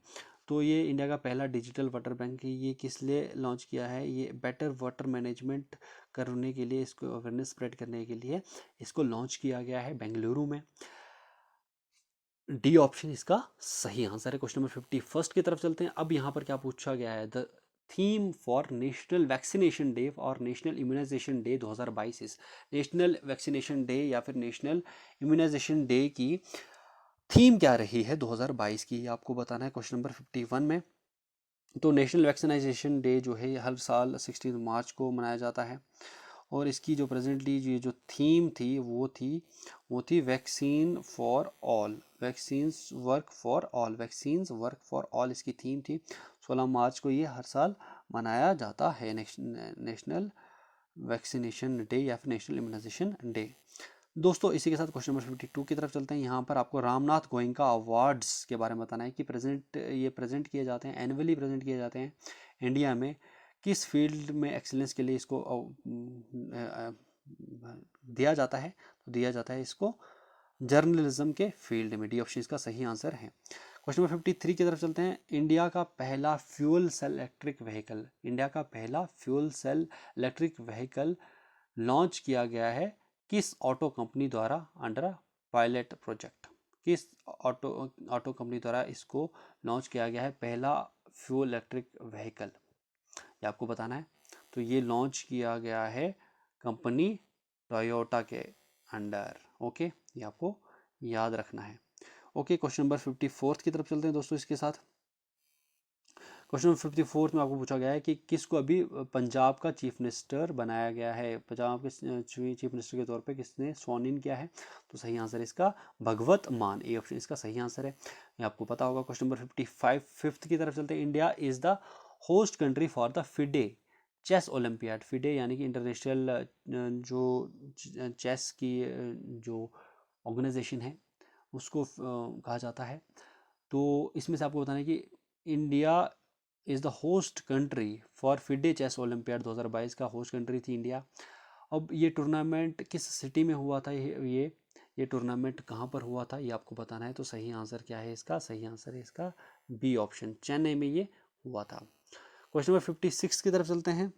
Speaker 1: तो ये इंडिया का पहला डिजिटल वाटर बैंक है। ये किस लिए लॉन्च किया है, ये बेटर वाटर मैनेजमेंट करने के लिए, इसको अवेयरनेस स्प्रेड करने के लिए इसको लॉन्च किया गया है बेंगलुरु में। D ऑप्शन इसका सही आंसर है। क्वेश्चन नंबर 51 की तरफ चलते हैं। अब यहाँ पर क्या पूछा गया है, the theme for national vaccination day और national immunisation day 2022। National vaccination day या फिर नेशनल इम्यूनाइजेशन डे की थीम क्या रही है 2022 की, आपको बताना है क्वेश्चन नंबर 51 में। तो नेशनल वैक्सीनाइजेशन डे जो है हर साल 16 मार्च को मनाया जाता है, और इसकी जो प्रेजेंटली ये जो थीम थी वो थी vaccine for all, vaccines work for all, vaccines work for all इसकी थीम थी। 16 मार्च को ये हर साल मनाया जाता है नेशनल वैक्सीनेशन डे या फिर नेशनल इम्यूनाइजेशन डे। दोस्तों इसी के साथ क्वेश्चन नंबर 52 की तरफ चलते हैं। यहाँ पर आपको रामनाथ गोयनका अवार्ड्स के बारे में बताना है कि ये प्रेजेंट किए जाते हैं, एनुअली प्रेजेंट किए जाते हैं इंडिया में। किस फील्ड में एक्सीलेंस के लिए इसको दिया जाता है, तो दिया जाता है इसको जर्नलिज्म के फील्ड में। D ऑप्शन इसका सही आंसर है। क्वेश्चन नंबर 53 की तरफ चलते हैं। इंडिया का पहला fuel cell electric vehicle, India का पहला fuel cell electric vehicle launch किया गया है किस ऑटो कंपनी द्वारा अंडर पायलट प्रोजेक्ट। किस ऑटो कंपनी द्वारा इसको लॉन्च किया गया है पहला फ्यूल इलेक्ट्रिक व्हीकल, ये आपको बताना है। तो ये लॉन्च किया गया है कंपनी टोयोटा के अंडर। ओके, ये आपको याद रखना है। ओके, क्वेश्चन नंबर 54 की तरफ चलते हैं दोस्तों इसके साथ। क्वेश्चन नंबर 54 में आपको पूछा गया है कि किसको अभी पंजाब का चीफ मिनिस्टर बनाया गया है, पंजाब के चीफ मिनिस्टर के तौर पे किसने स्वॉन इन किया है, तो सही आंसर इसका भगवत मान। ए ऑप्शन इसका सही आंसर है, ये आपको पता होगा। क्वेश्चन नंबर 55 फिफ्थ की तरफ चलते हैं। India is the host country for the FIDE chess olympiad. FIDE यानी कि इंटरनेशनल जो चेस की जो ऑर्गेनाइजेशन है उसको कहा जाता है। तो इसमें से आपको बताना है कि India is the host country for FIDE chess olympiad 2022 का होस्ट कंट्री थी इंडिया। अब ये टूर्नामेंट किस सिटी में हुआ था, ये टूर्नामेंट कहाँ पर हुआ था ये आपको बताना है। तो सही आंसर क्या है इसका? सही आंसर है इसका बी ऑप्शन, चेन्नई में ये हुआ था। क्वेश्चन नंबर 56 की तरफ चलते हैं।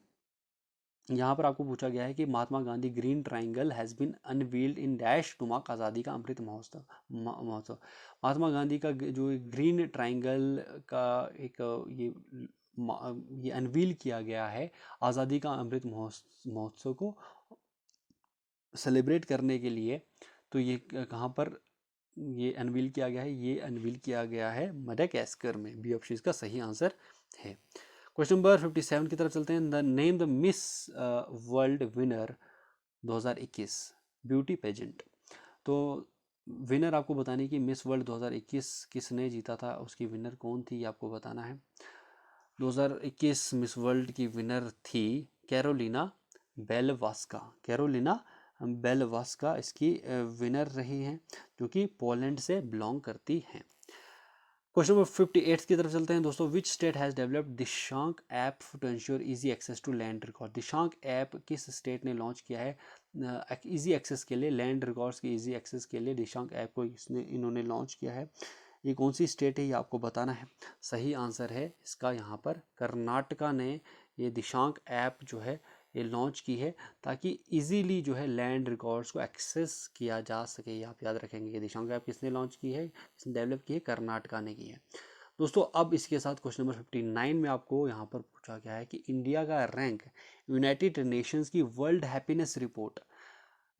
Speaker 1: यहाँ पर आपको पूछा गया है कि Mahatma Gandhi green triangle has been unveiled in dash to mark Azadi Ka Amrit Mahotsav. Mahatma Gandhi का जो ग्रीन ट्राइंगल का एक ये अनवील किया गया है आज़ादी का अमृत महोत्सव को सेलिब्रेट करने के लिए। तो ये कहाँ पर ये अनवील किया गया है? ये अनवील किया गया है मडागास्कर में। बी ऑप्शन इसका सही आंसर है। क्वेश्चन नंबर 57 की तरफ चलते हैं। The name the Miss World winner 2021 beauty pageant. तो विनर आपको बताने की मिस वर्ल्ड 2021 किसने जीता था, उसकी विनर कौन थी ये आपको बताना है। 2021 मिस वर्ल्ड की विनर थी कैरोलिना बेलवास्का। कैरोलिना बेलवास्का इसकी विनर रही हैं, जो कि पोलैंड से बिलोंग करती हैं। क्वेश्चन नंबर 58 की तरफ चलते हैं दोस्तों। Which state has developed Dishank app to ensure easy access to land record. Dishank app किस स्टेट ने लॉन्च किया है इजी एक्सेस के लिए, लैंड रिकॉर्ड्स की इजी एक्सेस के लिए दिशांक ऐप को इन्होंने लॉन्च किया है। ये कौन सी स्टेट है ये आपको बताना है। सही आंसर है इसका यहाँ पर कर्नाटका ने ये दिशांक ऐप जो है ये लॉन्च की है, ताकि इजीली जो है लैंड रिकॉर्ड्स को एक्सेस किया जा सके। ये आप याद रखेंगे। ये दिशांक ऐप किसने लॉन्च की है, किसने डेवलप की है? कर्नाटका ने की है दोस्तों। अब इसके साथ क्वेश्चन नंबर 59 में आपको यहाँ पर पूछा गया है कि इंडिया का रैंक यूनाइटेड नेशंस की वर्ल्ड हैप्पीनेस रिपोर्ट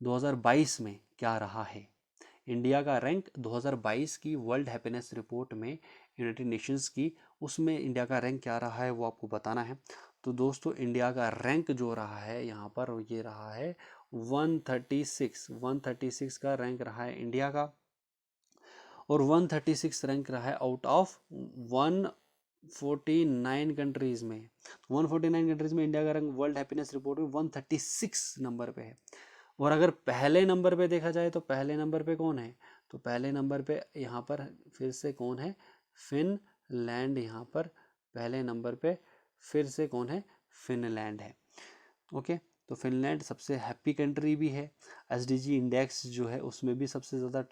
Speaker 1: 2022 में क्या रहा है। इंडिया का रैंक 2022 की वर्ल्ड हैप्पीनेस रिपोर्ट में यूनाइटेड नेशंस की, उसमें इंडिया का रैंक क्या रहा है वो आपको बताना है। तो दोस्तों इंडिया का रैंक जो रहा है यहाँ पर ये रहा है 136 का रैंक रहा है इंडिया का, और 136 रैंक रहा है आउट ऑफ 149 कंट्रीज में। 149 कंट्रीज में इंडिया का रैंक वर्ल्ड हैप्पीनेस रिपोर्ट में 136 नंबर पे है। और अगर पहले नंबर पे देखा जाए तो पहले नंबर पे कौन है? तो पहले नंबर पे यहाँ पर फिर से कौन है? फिनलैंड। यहाँ पर पहले नंबर पे फिर से कौन है? फिनलैंड है। ओके, तो फिनलैंड सबसे हैप्पी कंट्री भी है। एसडीजी इंडेक्स जो है उसमें भी सबसे ज़्यादा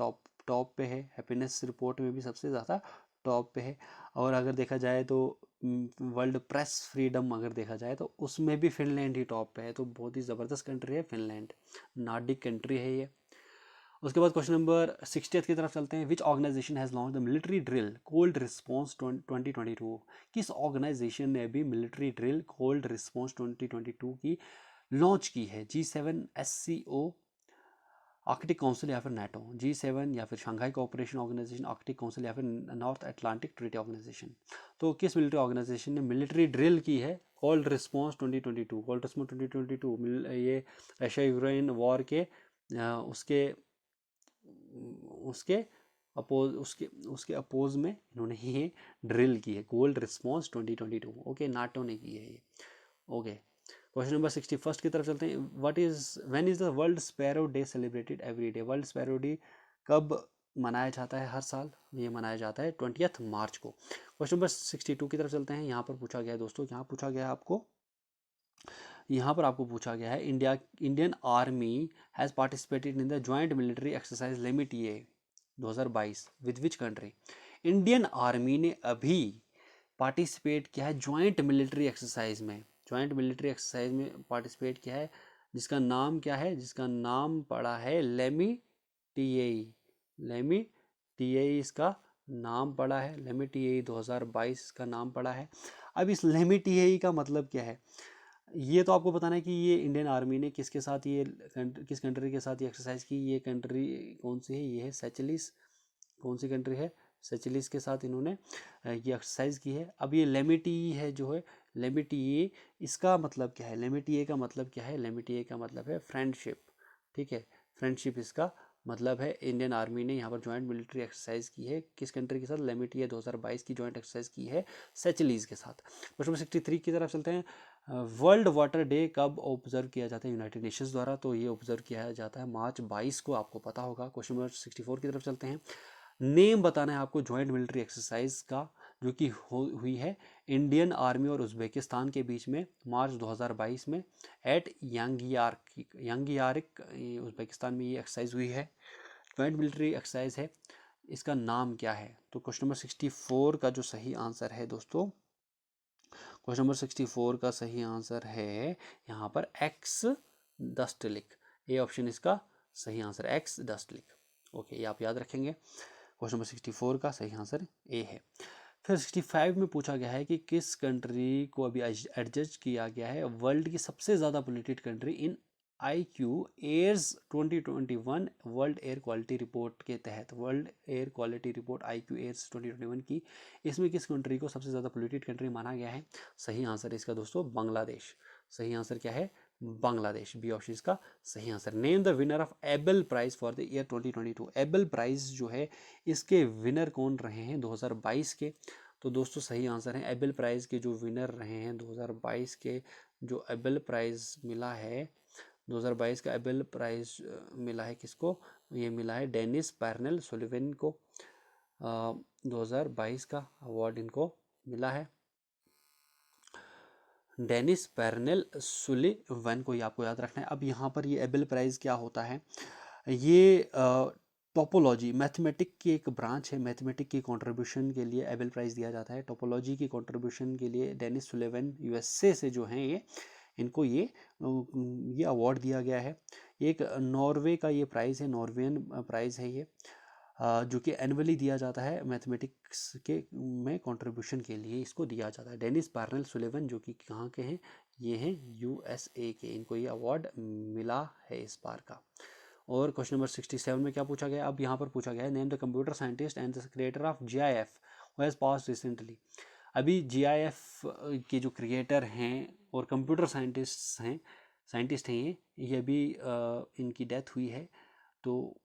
Speaker 1: टॉप पे है। हैप्पीनेस रिपोर्ट में भी सबसे ज़्यादा टॉप पे है। और अगर देखा जाए तो वर्ल्ड प्रेस फ्रीडम अगर देखा जाए तो उसमें भी फिनलैंड ही टॉप पे है। तो बहुत ही ज़बरदस्त कंट्री है फिनलैंड, नॉर्डिक कंट्री है ये। उसके बाद क्वेश्चन नंबर 60 की तरफ चलते हैं। Which organisation has launch the military drill cold response 2022। किस ऑर्गेनाइजेशन ने भी मिलिट्री ड्रिल कोल्ड रिस्पॉन्स 2022 की लॉन्च की है? G7, SCO, आर्कटिक काउंसिल या फिर नाटो। G7 या फिर Shanghai cooperation organisation, Arctic council या फिर नॉर्थ अटलांटिक ट्रीटी ऑर्गेनाइजेशन। तो किस मिलिट्री ऑर्गेनाइजेशन ने मिलिट्री ड्रिल की है कोल्ड रिस्पॉन्स 2022? कोल्ड रिस्पॉन्स 2022 ये रशिया यूक्रेन वॉर के उसके उसके उसके अपोज में इन्होंने ये ड्रिल की है, कोल्ड रिस्पॉन्स 2022। ओके, नाटो ने की है ये। ओके, क्वेश्चन नंबर 61 की तरफ चलते हैं। When is the world sparrow day celebrated every day. World sparrow day कब मनाया जाता है हर साल? ये मनाया जाता है 20 मार्च को। क्वेश्चन नंबर 62 की तरफ चलते हैं। यहाँ पर पूछा गया है दोस्तों, यहाँ पूछा गया है आपको, यहाँ पर आपको पूछा गया है Indian army has participated in the joint military exercise Lamitiye 2022 with which country. Indian army ने अभी पार्टिसिपेट किया है ज्वाइंट मिलिट्री एक्सरसाइज में, ज्वाइंट मिलिट्री एक्सरसाइज में पार्टिसिपेट किया है, जिसका नाम क्या है? जिसका नाम पड़ा है लेमिटिएई। लेमिटिएई इसका नाम पड़ा है, लेमिटिएई 2022 का नाम पड़ा है। अब इस लेमिटिएई का मतलब क्या है ये तो आपको बताना है कि ये इंडियन आर्मी ने किसके साथ ये किस कंट्री के साथ ये एक्सरसाइज की। ये कंट्री कौन सी है? ये है सेचलिस। कौन सी कंट्री है? सेचलिस के साथ इन्होंने ये एक्सरसाइज की है। अब ये लेमिटिए है जो है, लेमिटिए इसका मतलब क्या है? लेमिटिए का मतलब क्या है? लेमिटिए का मतलब है फ्रेंडशिप। ठीक है, फ्रेंडशिप इसका मतलब है। इंडियन आर्मी ने यहाँ पर ज्वाइंट मिलिट्री एक्सरसाइज की है किस कंट्री के साथ? लेमिटिए 2022 की ज्वाइंट एक्सरसाइज की है सेचलीज के साथ। क्वेश्चन नंबर 63 की तरफ चलते हैं। वर्ल्ड वाटर डे कब ऑब्जर्व किया जाता है यूनाइटेड नेशंस द्वारा? तो ये ऑब्जर्व किया जाता है मार्च 22 को, आपको पता होगा। क्वेश्चन नंबर 64 की तरफ चलते हैं। नेम बताना है आपको जॉइंट मिलिट्री एक्सरसाइज का जो कि हुई है इंडियन आर्मी और उज्बेकिस्तान के बीच में मार्च 2022 में एट यांगियारिक उज्बेकिस्तान में ये एक्सरसाइज हुई है, जॉइंट मिलिट्री एक्सरसाइज है। इसका नाम क्या है? तो क्वेश्चन नंबर 64 का जो सही आंसर है दोस्तों, क्वेश्चन नंबर 64 का सही आंसर है यहाँ पर एक्स दस्टलिक। ए ऑप्शन इसका सही आंसर एक्स दस्टलिक। ओके, ये आप याद रखेंगे। क्वेश्चन नंबर 64 का सही आंसर ए है। फिर 65 में पूछा गया है कि किस कंट्री को अभी एडजस्ट किया गया है वर्ल्ड की सबसे ज़्यादा polluted country in IQ air's 2021 world air quality report के तहत। World air quality report IQ air's 2021 की, इसमें किस कंट्री को सबसे ज़्यादा पोल्यूटेड कंट्री माना गया है? सही आंसर इसका दोस्तों बांग्लादेश। सही आंसर क्या है? बांग्लादेश। बी ऑप्शन इसका सही answer. Name the winner of Abel prize for the year 2022। Abel prize जो है इसके विनर कौन रहे हैं 2022 के? तो दोस्तों सही आंसर है एबल प्राइज के जो विनर रहे हैं 2022 के, जो एबल प्राइज मिला है 2022 का एबल प्राइज मिला है किसको? ये मिला है डेनिस पैर्नेल सुलिवन को। 2022 का अवार्ड इनको मिला है डेनिस पैर्नेल सुलिवन को, ये आपको याद रखना है। अब यहाँ पर ये एबल प्राइज क्या होता है? ये टोपोलॉजी मैथमेटिक की एक ब्रांच है, मैथमेटिक की कंट्रीब्यूशन के लिए एबल प्राइज दिया जाता है। टोपोलॉजी की कंट्रीब्यूशन के लिए डेनिस सुलिवन USA से जो हैं ये, इनको ये अवार्ड दिया गया है। एक नॉर्वे का ये प्राइज़ है, नॉर्वेन प्राइज़ है ये, जो कि एनुअली दिया जाता है मैथमेटिक्स के में कंट्रीब्यूशन के लिए इसको दिया जाता है। डेनिस पैर्नेल सुलिवन जो कि कहाँ के हैं? ये हैं USA के, इनको ये अवार्ड मिला है इस बार का। और क्वेश्चन नंबर 67 में क्या पूछा गया? अब यहाँ पर पूछा गया है name the computer scientist and the creator of GIF who has passed recently. अभी GIF के जो क्रिएटर हैं और कंप्यूटर साइंटिस्ट हैं ये अभी इनकी डेथ हुई है। तो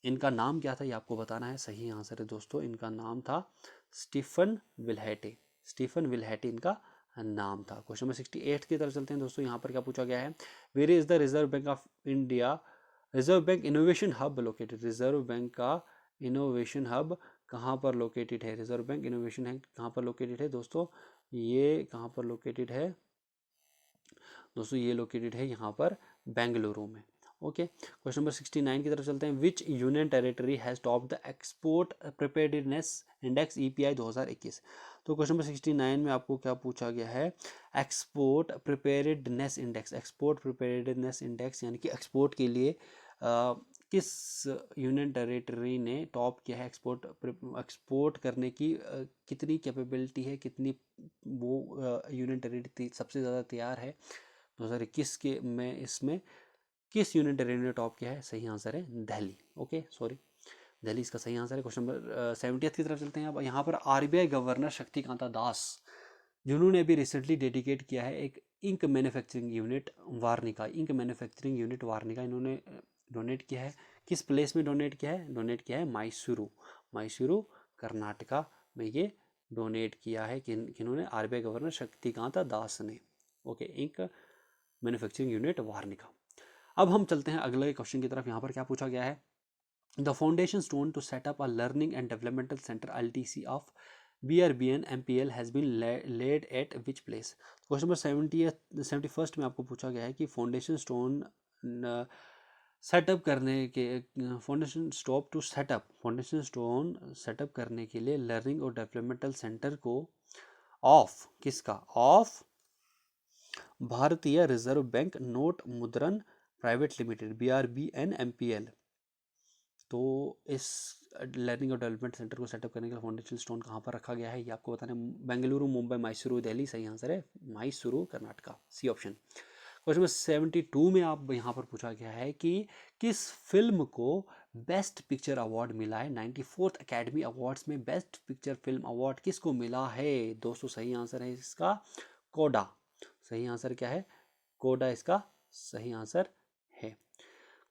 Speaker 1: इनका नाम क्या था ये आपको बताना है। सही आंसर है दोस्तों, इनका नाम था स्टीफन विल्हेटे। स्टीफन विल्हेटे इनका नाम था। क्वेश्चन नंबर 68 की तरफ चलते हैं दोस्तों। यहाँ पर क्या पूछा गया है? Where is the Reserve Bank of India Reserve Bank innovation hub located. Reserve Bank का इनोवेशन हब कहाँ पर लोकेटेड है? रिजर्व बैंक इनोवेशन है कहाँ पर लोकेटेड है दोस्तों? ये कहाँ पर लोकेटेड है दोस्तों? ये लोकेटेड है यहाँ पर बेंगलुरु में। ओके, क्वेश्चन नंबर 69 की तरफ चलते हैं। विच union territory has top the export preparedness index EPI 2021। तो क्वेश्चन नंबर 69 में आपको क्या पूछा गया है? Export preparedness index. Export preparedness index यानी कि एक्सपोर्ट के लिए किस यूनियन टेरिटरी ने टॉप किया है? एक्सपोर्ट करने की कितनी कैपेबिलिटी है, कितनी वो यूनियन टेरिटरी सबसे ज़्यादा तैयार है 2021 के में, इसमें किस यूनियन टेरिटरी ने टॉप किया है? सही आंसर है दिल्ली। ओके सॉरी, दिल्ली इसका सही आंसर है। क्वेश्चन नंबर 70 की तरफ चलते हैं। अब यहाँ पर RBI गवर्नर शक्तिकांता दास जिन्होंने अभी रिसेंटली डेडिकेट किया है एक ink manufacturing unit Varnika. Ink manufacturing unit Varnika इन्होंने डोनेट किया है। किस प्लेस में डोनेट किया है? डोनेट किया है मैसूरू कर्नाटका में ये डोनेट किया है। किन्होंने? RBI गवर्नर शक्तिकांता दास ने। Okay, ink manufacturing unit Varnika. अब हम चलते हैं अगले क्वेश्चन की तरफ। यहाँ पर क्या पूछा गया है? The foundation stone to set up a learning and developmental centre LTC of BRBN MPL has been laid at which place. Question number 71 में आपको पूछा गया है कि फाउंडेशन स्टोन सेटअप करने के फाउंडेशन स्टोन सेटअप करने के लिए लर्निंग और डेवलपमेंटल सेंटर को ऑफ किसका? ऑफ भारतीय रिजर्व बैंक नोट मुद्रण प्राइवेट लिमिटेड BRBN MPL। तो इस लर्निंग और डेवलपमेंट सेंटर को सेटअप करने के लिए फाउंडेशन स्टोन कहाँ पर रखा गया है ये आपको बताना है। बेंगलुरु, मुंबई, मैसूरू, दिल्ली। सही आंसर है Mysuru Karnataka, C option. Question number 72 में आप यहाँ पर पूछा गया है कि किस फिल्म को बेस्ट पिक्चर अवार्ड मिला है? 94th अकेडमी अवार्ड्स में बेस्ट पिक्चर फिल्म अवार्ड किसको मिला है दोस्तों? सही आंसर है इसका कोडा। सही आंसर क्या है? कोडा इसका सही आंसर है।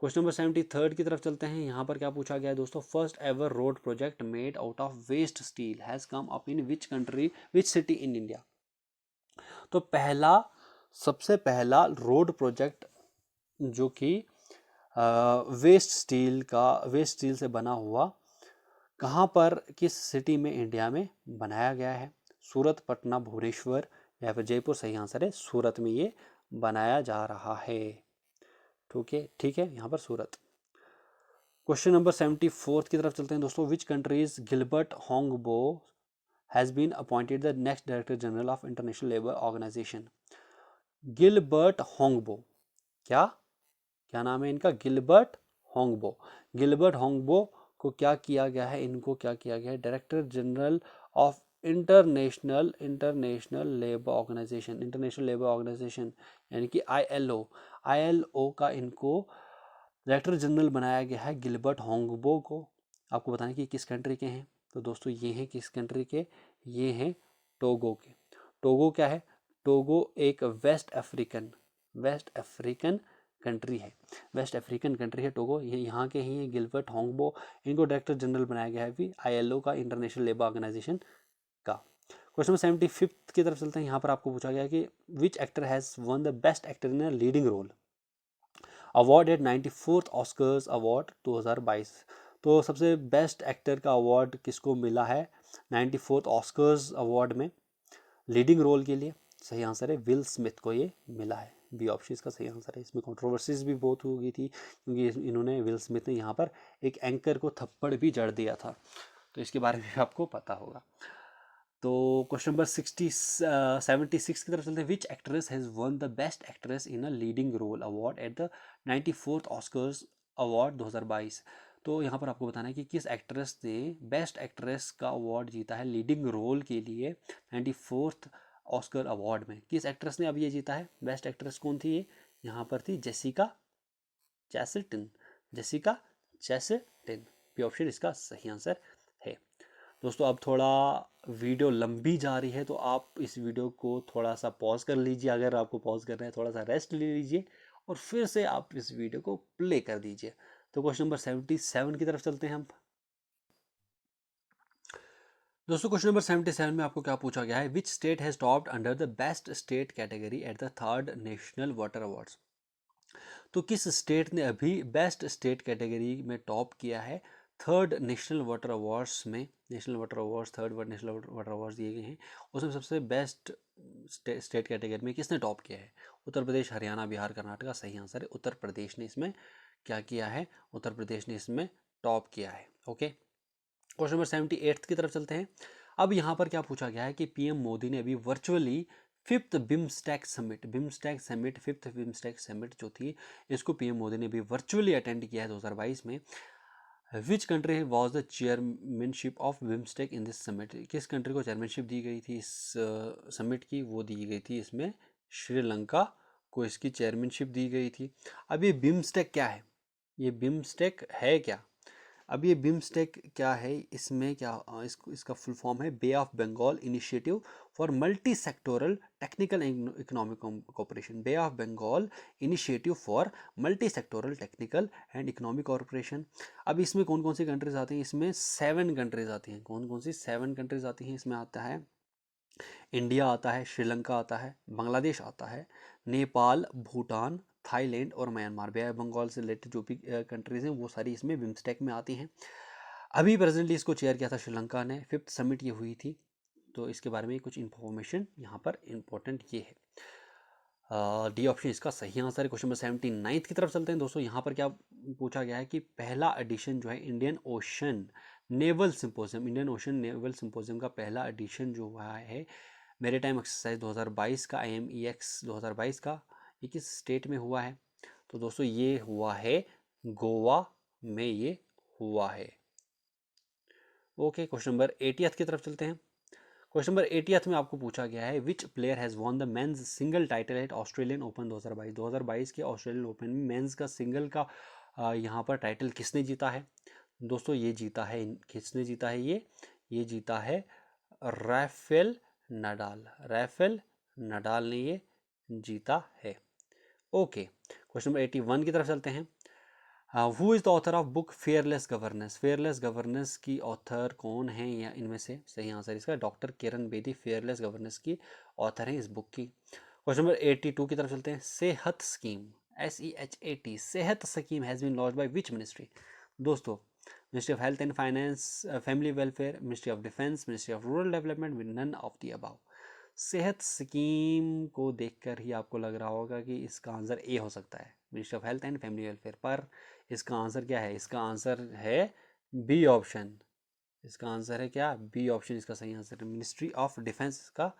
Speaker 1: क्वेश्चन नंबर 73 की तरफ चलते हैं। यहाँ पर क्या पूछा गया है दोस्तों? First ever road project made out of waste steel has come up in which country which city in India. तो पहला सबसे पहला रोड प्रोजेक्ट जो कि वेस्ट स्टील से बना हुआ कहाँ पर, किस सिटी में इंडिया में बनाया गया है? सूरत, पटना, भुवनेश्वर या फिर जयपुर? सही आंसर है सूरत में ये बनाया जा रहा है। ठीक है, यहाँ पर सूरत। क्वेश्चन नंबर 74 की तरफ चलते हैं दोस्तों। Which country's Gilbert Houngbo has been appointed the next director general of International Labour Organisation? Gilbert Houngbo, क्या नाम है इनका? Gilbert Houngbo. गिलबर्ट होंगबो को क्या किया गया है? इनको क्या किया गया है? Director general of International Labour Organisation यानी कि ILO का इनको डायरेक्टर जनरल बनाया गया है गिलबर्ट होंगबो को। आपको बताएं कि किस कंट्री के हैं, तो दोस्तों ये हैं किस कंट्री के? ये हैं टोगो के। टोगो क्या है? टोगो एक वेस्ट अफ्रीकन कंट्री है। वेस्ट अफ्रीकन कंट्री है टोगो। ये यहाँ के ही हैं गिलबर्ट होंगबो। इनको डायरेक्टर जनरल बनाया गया है भी ILO का, इंटरनेशनल लेबर ऑर्गेनाइजेशन का। क्वेश्चन नंबर 75 की तरफ चलते हैं। यहाँ पर आपको पूछा गया कि which actor has won the best actor in a leading role award at 94th Oscars award 2022? तो सबसे बेस्ट एक्टर का अवार्ड किसको मिला है 94th ऑस्कर्स अवार्ड में लीडिंग रोल के लिए? सही आंसर है विल स्मिथ को ये मिला है। बी ऑप्शन इसका सही आंसर है। इसमें कंट्रोवर्सीज भी बहुत हो गई थी क्योंकि इन्होंने, विल स्मिथ ने यहाँ पर एक एंकर को थप्पड़ भी जड़ दिया था, तो इसके बारे में आपको पता होगा। तो क्वेश्चन नंबर 76 की तरफ चलते हैं। Which actress has won the best actress in a leading role award at the 94th Oscars award 2022? तो यहाँ पर आपको बताना है कि किस एक्ट्रेस ने बेस्ट एक्ट्रेस का अवार्ड जीता है लीडिंग रोल के लिए 94th ऑस्कर अवार्ड में? किस एक्ट्रेस ने अब ये जीता है? बेस्ट एक्ट्रेस कौन थी ये? यहाँ पर थी जेसिका चैस्टन। बी ऑप्शन इसका सही आंसर है। दोस्तों अब थोड़ा वीडियो लंबी जा रही है, तो आप इस वीडियो को थोड़ा सा पॉज कर लीजिए। अगर आपको पॉज करना है, थोड़ा सा रेस्ट ले लीजिए और फिर से आप इस वीडियो को प्ले कर दीजिए। तो क्वेश्चन नंबर 77 की तरफ चलते हैं हम। दोस्तों क्वेश्चन नंबर 77 में आपको क्या पूछा गया है? Which state has topped under the best state category at the 3rd national water awards? तो किस स्टेट ने अभी बेस्ट स्टेट कैटेगरी में टॉप किया है 3rd नेशनल वाटर अवार्ड्स में? National water awards, 3rd national water awards दिए गए हैं, उसमें सबसे बेस्ट स्टेट कैटेगरी में किसने टॉप किया है? उत्तर प्रदेश, हरियाणा, बिहार, कर्नाटका? सही आंसर है उत्तर प्रदेश ने इसमें क्या किया है? उत्तर प्रदेश ने इसमें टॉप किया है। ओके, क्वेश्चन नंबर 78 की तरफ चलते हैं। अब यहाँ पर क्या पूछा गया है कि PM मोदी ने अभी वर्चुअली फिफ्थ बिम्स्टेक समिट जो थी, इसको PM मोदी ने भी वर्चुअली अटेंड किया है 2022 में। Which country was the chairmanship of BIMSTEC in this summit? किस कंट्री को चेयरमैनशिप दी गई थी इस समिट की? वो दी गई थी इसमें श्रीलंका को इसकी चेयरमैनशिप दी गई थी। अब ये बिम्स्टेक क्या है? ये बिम्स्टेक है क्या? अब ये बिम्स्टेक क्या है? इसमें क्या इसका फुल फॉर्म है bay of Bengal initiative for multi sectoral technical economic cooperation. Bay of Bengal initiative for multi sectoral technical and economic cooperation. अब इसमें कौन कौन सी कंट्रीज आती हैं? इसमें 7 कंट्रीज आती हैं। कौन कौन सी 7 कंट्रीज आती हैं? इसमें आता है इंडिया आता है, श्रीलंका आता है, बांग्लादेश आता है, नेपाल, भूटान, थाईलैंड और म्यांमार। बे ऑफ बंगाल से रिलेटेड जो भी कंट्रीज हैं वो सारी इसमें बिम्स्टेक में आती हैं। अभी प्रेजेंटली इसको चेयर किया था श्रीलंका ने। 5th समिट ये हुई थी, तो इसके बारे में कुछ इन्फॉर्मेशन यहाँ पर इम्पोर्टेंट ये है। डी ऑप्शन इसका सही आंसर है। क्वेश्चन नंबर 79 की तरफ चलते हैं दोस्तों। यहाँ पर क्या पूछा गया है कि पहला एडिशन जो है इंडियन ओशन नेवल सिंपोजियम का पहला एडिशन जो हुआ है मैरीटाइम एक्सरसाइज 2022 का, IMEX 2022 का, ये किस स्टेट में हुआ है? तो दोस्तों ये हुआ है गोवा में, ये हुआ है। ओके, क्वेश्चन नंबर 80th की तरफ चलते हैं। क्वेश्चन नंबर 80th में आपको पूछा गया है विच player has won the men's single title at Australian open 2022 के ऑस्ट्रेलियन ओपन में मेंस का सिंगल का यहाँ पर टाइटल किसने जीता है? दोस्तों ये जीता है, किसने जीता है? ये जीता है राफेल नडाल ने ये जीता है। ओके, क्वेश्चन नंबर 81 की तरफ चलते हैं। Who is the author of book fearless governance की ऑथर कौन है? या इनमें से सही आंसर इसका doctor Kiran Bedi fearless governance की ऑथर है इस बुक की। क्वेश्चन नंबर 82 की तरफ चलते हैं। Sehat scheme, SEHAT, Sehat scheme has been launched by which ministry? दोस्तों, ministry of health and finance, family welfare, ministry of defence, ministry of rural development, with none of the above. Sehat scheme को देखकर ही आपको लग रहा होगा कि इसका आंसर ए हो सकता है, ministry of health and family welfare, पर इसका आंसर क्या है? इसका आंसर है बी ऑप्शन। इसका आंसर है क्या? बी ऑप्शन इसका सही आंसर है। मिनिस्ट्री ऑफ डिफेंस इसका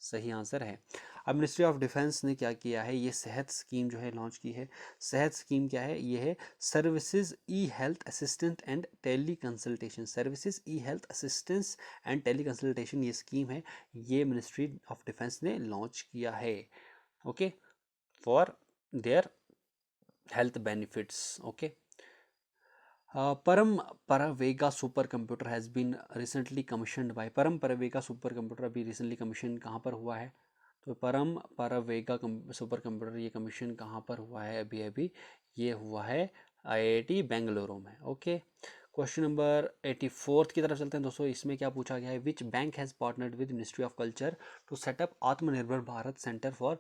Speaker 1: सही आंसर है। अब मिनिस्ट्री ऑफ डिफेंस ने क्या किया है? ये सेहत स्कीम जो है लॉन्च की है। सेहत स्कीम क्या है? ये है services e health assistant and teleconsultation. Services e health assistance and teleconsultation ये स्कीम है, ये मिनिस्ट्री ऑफ डिफेंस ने लॉन्च किया है। Okay, for their health benefits. Okay, Param Pravega supercomputer has been recently commissioned by. Param Pravega supercomputer अभी recently commission कहाँ पर हुआ है? तो परम परवेगा सुपर कंप्यूटर ये कमीशन कहाँ पर हुआ है? अभी अभी ये हुआ है IIT बेंगलुरु में। ओके, क्वेश्चन नंबर 84 की तरफ चलते हैं दोस्तों। इसमें क्या पूछा गया है? Which bank has partnered with ministry of culture to set up Atmanirbhar Bharat centre for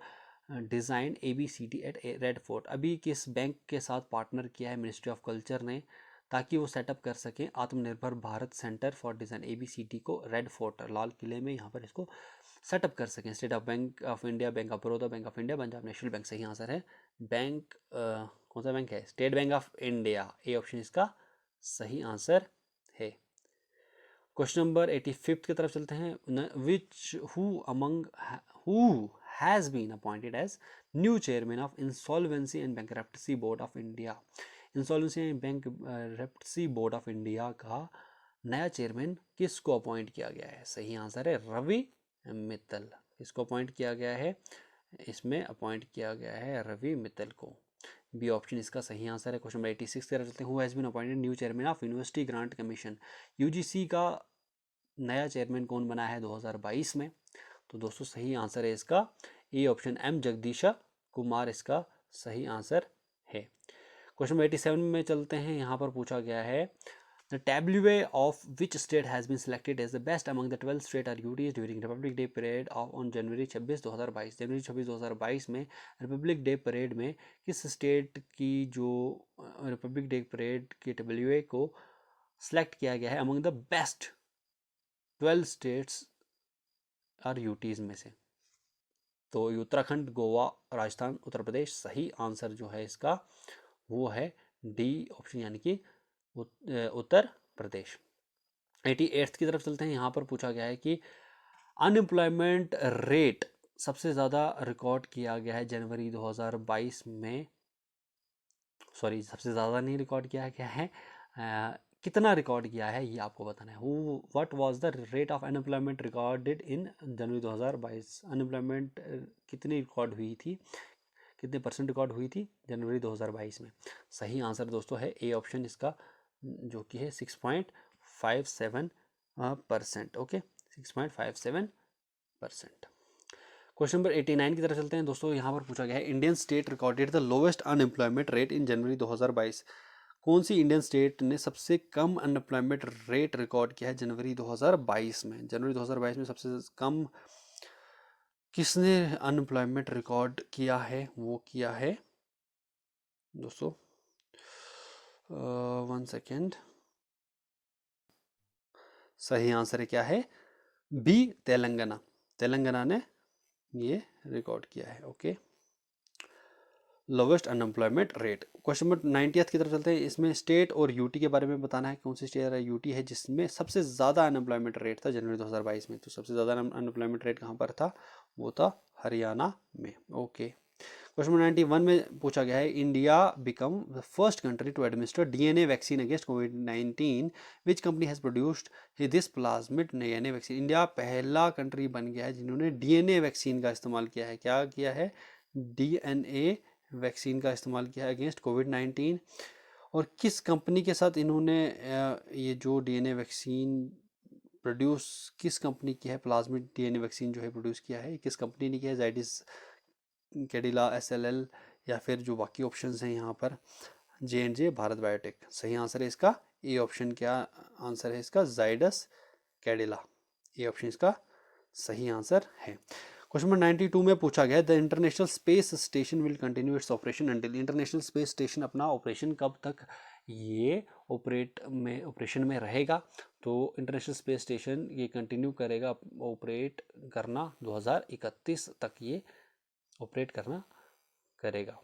Speaker 1: design ABCD at Red Fort? अभी किस बैंक के साथ पार्टनर किया है मिनिस्ट्री ऑफ कल्चर ने ताकि वो सेटअप कर सकें आत्मनिर्भर Bharat centre for design ABCD को रेड फोर्ट, लाल किले में यहाँ पर इसको सेटअप कर सकें? State of bank of India, bank of Baroda, bank of India, Punjab national bank. सही आंसर है बैंक, कौन सा बैंक है? State bank of India, A option इसका सही आंसर है। क्वेश्चन नंबर 85 की तरफ चलते हैं। Which who has been appointed as new chairman of Insolvency and Bankruptcy Board of India? Insolvency and Bankruptcy Board of India का नया चेयरमैन किसको अपॉइंट किया गया है? सही आंसर है रवि मित्तल। किसको अपॉइंट किया गया है? इसमें अपॉइंट किया गया है रवि मित्तल को। बी ऑप्शन इसका सही आंसर है। क्वेश्चन नंबर 86 की तरफ चलते हैं। Who has been appointed new chairman of University Grant Commission? UGC का नया चेयरमैन कौन बना है 2022 में? तो दोस्तों सही आंसर है इसका A option, M Jagadisha Kumar इसका सही आंसर है। क्वेश्चन नंबर 87 में चलते हैं। यहाँ पर पूछा गया है the tableau of which state has been selected as the best among the 12 state are UTs during Republic Day parade on जनवरी 26 2022? जनवरी 26 2022 में रिपब्लिक डे परेड में किस स्टेट की जो रिपब्लिक डे परेड के tableau को सिलेक्ट किया गया है among the best 12 states or UTs में से? तो उत्तराखंड, गोवा, राजस्थान, उत्तर प्रदेश। सही आंसर जो है इसका वो है डी ऑप्शन, यानी कि उत्तर प्रदेश। 88 की तरफ चलते हैं। यहाँ पर पूछा गया है कि अनएम्प्लॉयमेंट रेट सबसे ज़्यादा रिकॉर्ड किया गया है जनवरी 2022 में, सॉरी सबसे ज़्यादा नहीं रिकॉर्ड किया गया है, कितना रिकॉर्ड किया है ये आपको बताना है। What was the rate of unemployment recorded in January 2022? Unemployment कितनी रिकॉर्ड हुई थी, कितने % रिकॉर्ड हुई थी जनवरी 2022 में? सही आंसर दोस्तों है ए ऑप्शन इसका, जो कि है 6.57%। ओके, 6.57%। क्वेश्चन नंबर 89 की तरफ चलते हैं दोस्तों। यहाँ पर पूछा गया है Indian state recorded the lowest unemployment rate in January 2022? कौन सी इंडियन स्टेट ने सबसे कम अनएम्प्लॉयमेंट रेट रिकॉर्ड किया है जनवरी 2022 में? जनवरी 2022 में सबसे कम किसने अनएम्प्लॉयमेंट रिकॉर्ड किया है? वो किया है दोस्तों, 1 सेकेंड, सही आंसर है क्या है? बी तेलंगाना। तेलंगाना ने ये रिकॉर्ड किया है। Okay, lowest unemployment rate. Question number 90 की तरफ चलते हैं। इसमें स्टेट और यूटी के बारे में बताना है। कौन सी स्टेट है यूटी है जिसमें सबसे ज़्यादा अनएम्प्लॉयमेंट रेट था जनवरी 2022 में? तो सबसे ज़्यादा अनएम्प्लॉयमेंट रेट कहाँ पर था? वो था हरियाणा में। ओके, क्वेश्चन नंबर 91 में पूछा गया है India become the first country to administer DNA vaccine against COVID-19, which company has produced this plasmid DNA vaccine? India पहला कंट्री बन गया है जिन्होंने DNA वैक्सीन का इस्तेमाल किया है। क्या किया है? DNA वैक्सीन का इस्तेमाल किया है अगेंस्ट COVID-19। और किस कंपनी के साथ इन्होंने ये जो DNA वैक्सीन प्रोड्यूस किस कंपनी की है? प्लाज्मिड DNA वैक्सीन जो है प्रोड्यूस किया है किस कंपनी ने किया है? जाइडस कैडिला, SLL, या फिर जो बाकी ऑप्शंस हैं यहाँ पर J&J, भारत बायोटेक। सही आंसर है इसका ए ऑप्शन। क्या आंसर है इसका? जाइडस कैडिला, ए ऑप्शन इसका सही आंसर है। क्वेश्चन नंबर 92 में पूछा गया, the international space station will continue its operation until, international space station अपना ऑपरेशन कब तक ये ऑपरेशन में रहेगा? तो इंटरनेशनल स्पेस स्टेशन ये कंटिन्यू करेगा ऑपरेट करना 2031 तक ये ऑपरेट करना करेगा।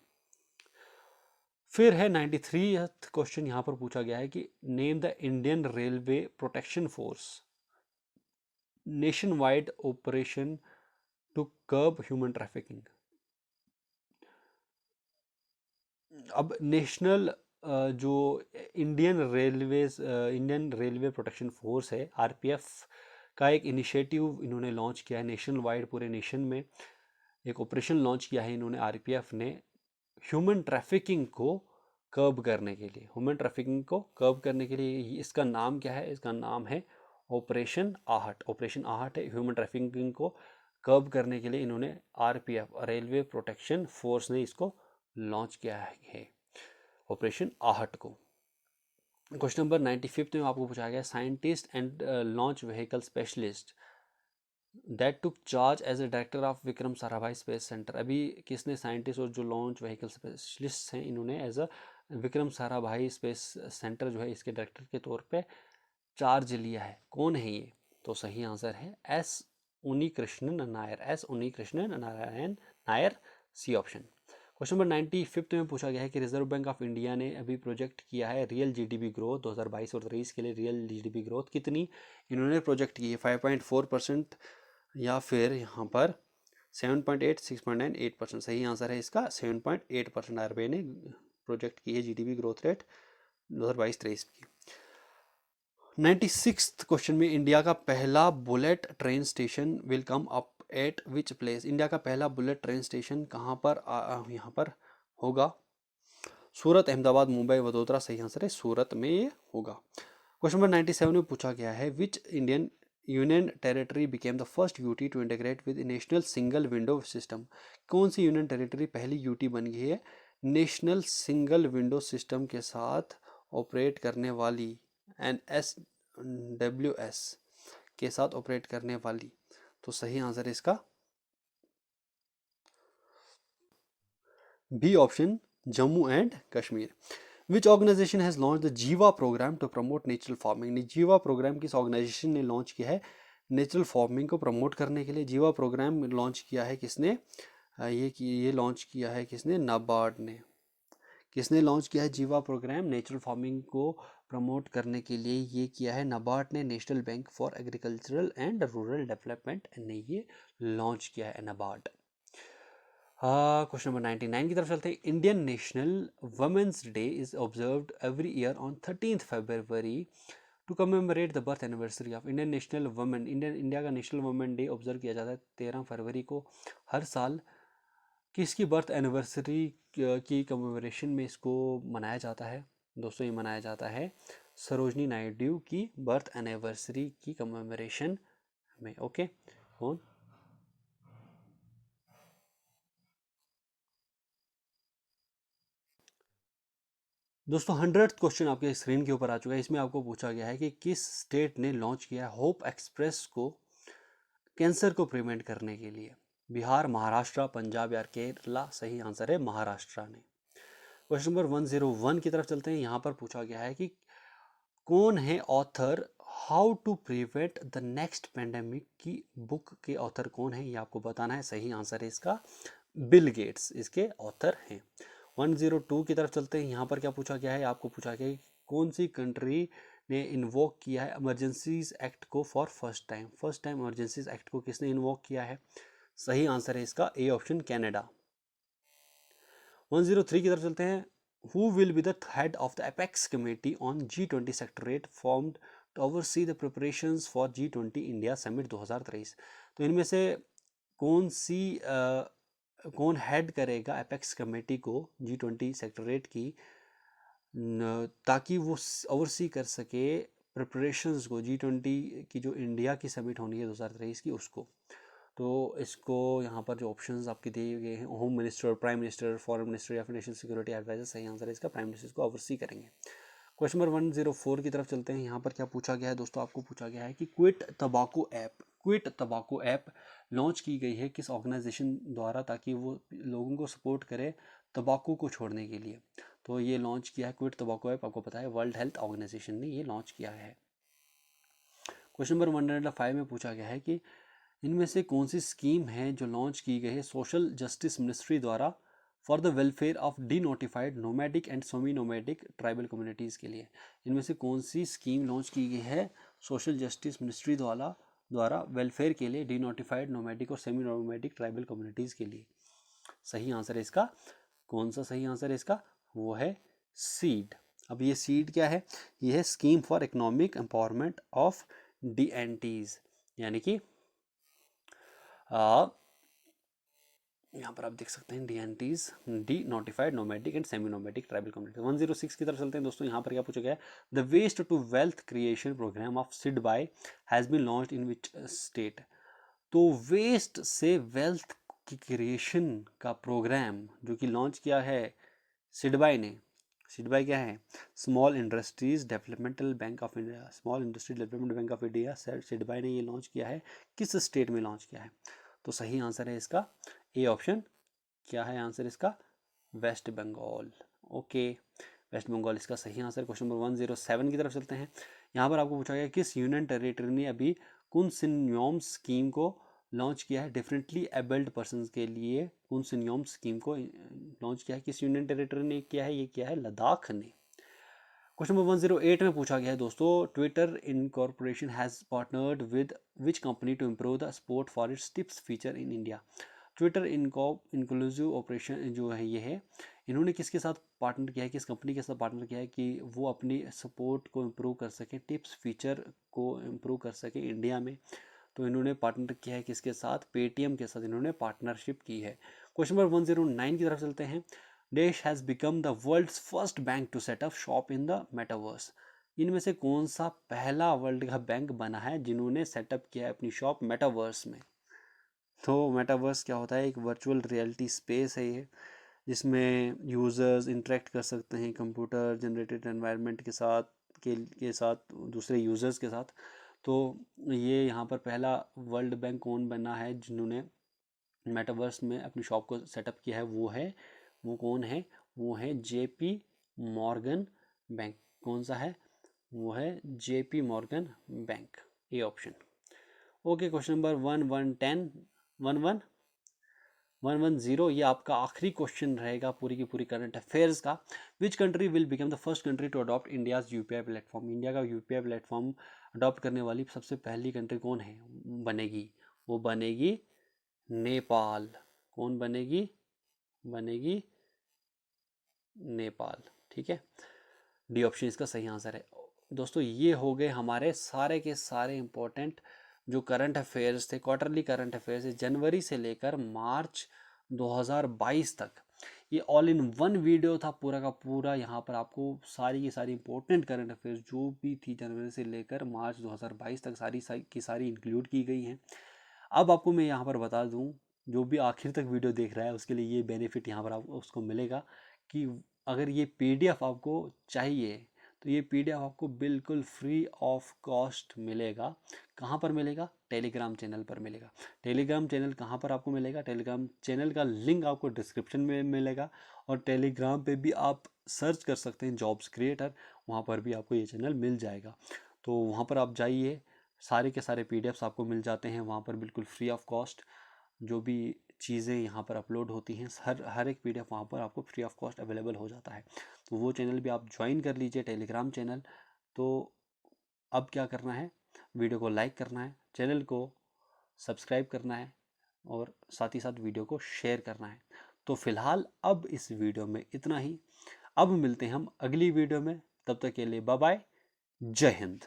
Speaker 1: फिर है 93 क्वेश्चन, यहाँ पर पूछा गया है कि name the Indian railway protection force nation wide operation to curb human trafficking. अब नेशनल जो इंडियन रेलवे प्रोटेक्शन फोर्स है, आरपीएफ का एक इनिशिएटिव इन्होंने लॉन्च किया है नेशनल वाइड, पूरे नेशन में एक ऑपरेशन लॉन्च किया है इन्होंने, आरपीएफ ने, ह्यूमन ट्रैफिकिंग को कर्ब करने के लिए, ह्यूमन ट्रैफिकिंग को कर्ब करने के लिए। इसका नाम क्या है? इसका नाम है ऑपरेशन आहट। ऑपरेशन आहट है, ह्यूमन ट्रैफिकिंग को कर्ब करने के लिए इन्होंने आरपीएफ, रेलवे प्रोटेक्शन फोर्स ने इसको लॉन्च किया है, ऑपरेशन आहट को। क्वेश्चन नंबर 95 में आपको पूछा गया, scientist and launch vehicle specialist that took charge as a director of Vikram Sarabhai space centre. अभी किसने साइंटिस्ट और जो लॉन्च व्हीकल स्पेशलिस्ट हैं इन्होंने as a Vikram Sarabhai space centre जो है इसके डायरेक्टर के तौर पे चार्ज लिया है? कौन है ये? तो सही आंसर है S Unnikrishnan Nair, S Unnikrishnan Narayan Nair, C option. Question number 95 में पूछा गया है कि रिजर्व बैंक ऑफ इंडिया ने अभी प्रोजेक्ट किया है रियल जीडीपी ग्रोथ 2022 और 23 के लिए, रियल जीडीपी ग्रोथ कितनी इन्होंने प्रोजेक्ट की है? 5.4% या फिर यहाँ पर 7.8, 6.9, 8%। सही आंसर है इसका 7.8% आरबीआई ने प्रोजेक्ट की है जीडीपी ग्रोथ रेट 2022-23 की। 96th क्वेश्चन में, इंडिया का पहला bullet train station will come up at which place? India का पहला बुलेट ट्रेन स्टेशन कहाँ पर यहाँ पर होगा? सूरत, अहमदाबाद, मुंबई, वडोदरा। सही आंसर है सूरत में ये होगा। क्वेश्चन नंबर 97 में पूछा गया है, which Indian union territory became the first UT to integrate with national single window system? कौन सी यूनियन टेरिटरी पहली यूटी बन गई है नेशनल सिंगल विंडो सिस्टम के साथ ऑपरेट करने वाली, NSWS के साथ ऑपरेट करने वाली? तो सही आंसर है इसका B option, Jammu and Kashmir. Which organisation has launch the Jiva programme to promote natural farming? Jiva programme किस ऑर्गेनाइजेशन ने लॉन्च किया है नेचुरल फार्मिंग को प्रमोट करने के लिए? जीवा प्रोग्राम लॉन्च किया है किसने? ये लॉन्च किया है किसने? नाबार्ड ने। किसने लॉन्च किया है जीवा प्रोग्राम नेचुरल फार्मिंग को प्रमोट करने के लिए? ये किया है नाबार्ड ने, national bank for agricultural and rural development ने ये लॉन्च किया है, नाबार्ड। क्वेश्चन नंबर 99 की तरफ चलते हैं। Indian national women's day is observed every year on 13 February to commemorate the birth anniversary of Indian national women. India का नेशनल वुमेन डे ऑब्जर्व किया जाता है 13 फरवरी को हर साल। किसकी बर्थ एनिवर्सरी की कमेमोरेशन में इसको मनाया जाता है? दोस्तों ये मनाया जाता है सरोजनी नायडू की बर्थ एनिवर्सरी की कमेमोरेशन में। ओके, कौन? दोस्तों 100th क्वेश्चन आपके स्क्रीन के ऊपर आ चुका है। इसमें आपको पूछा गया है कि किस स्टेट ने लॉन्च किया है होप एक्सप्रेस को कैंसर को प्रिवेंट करने के लिए? बिहार, महाराष्ट्र, पंजाब या केरला? सही आंसर है महाराष्ट्र ने। क्वेश्चन नंबर 101 की तरफ चलते हैं। यहाँ पर पूछा गया है कि कौन है author how to prevent the next pandemic की बुक के ऑथर कौन है? ये आपको बताना है। सही आंसर है इसका बिल गेट्स इसके ऑथर हैं। 102 की तरफ चलते हैं। यहाँ पर क्या पूछा गया है? आपको पूछा गया है कि कौन सी कंट्री ने इन्वोक किया है इमरजेंसीज एक्ट को for first time? First time emergencies act को किसने इन्वोक किया है? सही आंसर है इसका ए ऑप्शन, कनाडा। 103 की तरफ चलते हैं। Who will be the head of the apex committee on G20 secretariat formed to oversee the preparations for G20 India summit 2023? तो इनमें से कौन हेड करेगा एपेक्स कमेटी को G20 सेक्रेटरीट की, ताकि वो ओवरसी कर सके प्रिपरेशंस को G20 की जो इंडिया की समिट होनी है 2023 की उसको? तो इसको यहाँ पर जो ऑप्शंस आपके दिए गए हैं, home minister, prime minister, foreign minister या फिर नेशनल सिक्योरिटी एडवाइजर। सही आंसर है इसका प्राइम मिनिस्टर को ओवरसी करेंगे। क्वेश्चन नंबर 104 की तरफ चलते हैं। यहाँ पर क्या पूछा गया है दोस्तों? आपको पूछा गया है कि क्विट तंबाकू ऐप क्विट तंबाकू ऐप लॉन्च की गई है किस ऑर्गेनाइजेशन द्वारा, ताकि वो लोगों को सपोर्ट करे तंबाकू को छोड़ने के लिए। तो ये लॉन्च किया है क्विट तंबाकू ऐप, आपको पता है वर्ल्ड हेल्थ ऑर्गेनाइजेशन ने ये लॉन्च किया है। क्वेश्चन नंबर 105 में पूछा गया है कि इनमें से कौन सी स्कीम है जो लॉन्च की गई है सोशल जस्टिस मिनिस्ट्री द्वारा for the welfare of D notified nomadic and semi nomadic tribal communities के लिए। इनमें से कौन सी स्कीम लॉन्च की गई है सोशल जस्टिस मिनिस्ट्री द्वारा वेलफेयर के लिए डी नोटिफाइड नोमैडिक और सेमी नोमैडिक ट्राइबल कम्युनिटीज़ के लिए। सही आंसर है इसका, कौन सा सही आंसर है इसका, वो है सीड। अब ये सीड क्या है, ये है scheme for economic empowerment of DNTs, यानी कि यहाँ पर आप देख सकते हैं DNTs, D notified nomadic and semi nomadic tribal community. 106 की तरफ चलते हैं दोस्तों। यहाँ पर क्या पूछा गया है, the waste to wealth creation programme of SIDBI has been launched in which state. तो वेस्ट से वेल्थ की क्रिएशन का प्रोग्राम जो कि लॉन्च किया है सिडबाई ने। सिडबाई क्या है, small industries developmental bank of India, small industry development bank of India, SIDBI ने ये लॉन्च किया है, किस स्टेट में लॉन्च किया है। तो सही आंसर है इसका ए ऑप्शन। क्या है आंसर इसका, वेस्ट बंगाल। ओके, वेस्ट बंगाल इसका सही आंसर। क्वेश्चन नंबर 107 की तरफ चलते हैं। यहाँ पर आपको पूछा गया किस यूनियन टेरिटरी ने अभी कुनसिन्योम स्कीम को लॉन्च किया है डिफरेंटली एबल्ड पर्सन के लिए। कुनसिन्योम स्कीम को लॉन्च किया है किस यूनियन टेरिटरी ने किया है, ये किया है लद्दाख ने। क्वेश्चन नंबर 108 में पूछा गया है दोस्तों, Twitter incorporation has partnered with which company to improve the support for its tips feature in India. Twitter inclusive operation जो है ये है, इन्होंने किसके साथ पार्टनर किया है, किस कंपनी के साथ पार्टनर किया है कि वो अपनी सपोर्ट को इम्प्रूव कर सकें, टिप्स फीचर को इम्प्रूव कर सकें इंडिया में। तो इन्होंने पार्टनर किया है किसके साथ, पेटीएम के साथ इन्होंने पार्टनरशिप की है। क्वेश्चन नंबर 109 की तरफ चलते हैं। Dash has become the world's first bank to set up shop in the metaverse। इनमें से कौन सा पहला वर्ल्ड का बैंक बना है जिन्होंने सेटअप किया है अपनी शॉप मेटावर्स में। तो मेटावर्स क्या होता है, एक वर्चुअल रियलिटी स्पेस है ये, जिसमें यूज़र्स इंटरेक्ट कर सकते हैं कंप्यूटर जनरेटेड एनवायरनमेंट के साथ दूसरे यूज़र्स के साथ। तो ये यहाँ पर पहला वर्ल्ड बैंक कौन बना है जिन्होंने मेटावर्स में अपनी शॉप को सेटअप किया है, वो कौन है, वो है JP मॉर्गन बैंक। कौन सा है, वो है JP Morgan bank, A option. Okay, question number 110 ये आपका आखिरी क्वेश्चन रहेगा पूरी की पूरी करंट अफेयर्स का। Which country will become the first country to adopt India's UPI platform. India का UPI प्लेटफॉर्म अडॉप्ट करने वाली सबसे पहली कंट्री कौन है, बनेगी, वो बनेगी नेपाल। कौन बनेगी, बनेगी नेपाल। ठीक है, डी ऑप्शन इसका सही आंसर है। दोस्तों ये हो गए हमारे सारे के सारे इंपॉर्टेंट जो करंट अफेयर्स थे, क्वार्टरली करंट अफेयर्स है जनवरी से लेकर मार्च 2022 तक। ये ऑल इन वन वीडियो था पूरा का पूरा। यहाँ पर आपको सारी की सारी इंपॉर्टेंट करंट अफेयर्स जो भी थी जनवरी से लेकर मार्च 2022 तक सारी की सारी इंक्लूड की गई हैं। अब आपको मैं यहाँ पर बता दूँ, जो भी आखिर तक वीडियो देख रहा है उसके लिए ये बेनिफिट यहाँ पर आपको उसको मिलेगा कि अगर ये PDF आपको चाहिए तो ये PDF आपको बिल्कुल फ्री ऑफ कॉस्ट मिलेगा। कहाँ पर मिलेगा, टेलीग्राम चैनल पर मिलेगा। टेलीग्राम चैनल कहाँ पर आपको मिलेगा, टेलीग्राम चैनल का लिंक आपको डिस्क्रिप्शन में मिलेगा, और टेलीग्राम पे भी आप सर्च कर सकते हैं जॉब्स क्रिएटर, वहाँ पर भी आपको ये चैनल मिल जाएगा। तो वहाँ पर आप जाइए, सारे के सारे PDFs आपको मिल जाते हैं वहाँ पर बिल्कुल फ्री ऑफ कॉस्ट। जो भी चीज़ें यहाँ पर अपलोड होती हैं हर एक PDF वहाँ पर आपको फ्री ऑफ कॉस्ट अवेलेबल हो जाता है। तो वो चैनल भी आप ज्वाइन कर लीजिए, टेलीग्राम चैनल। तो अब क्या करना है, वीडियो को लाइक करना है, चैनल को सब्सक्राइब करना है, और साथ ही साथ वीडियो को शेयर करना है। तो फिलहाल अब इस वीडियो में इतना ही। अब मिलते हैं हम अगली वीडियो में, तब तक के लिए बाय बाय, जय हिंद।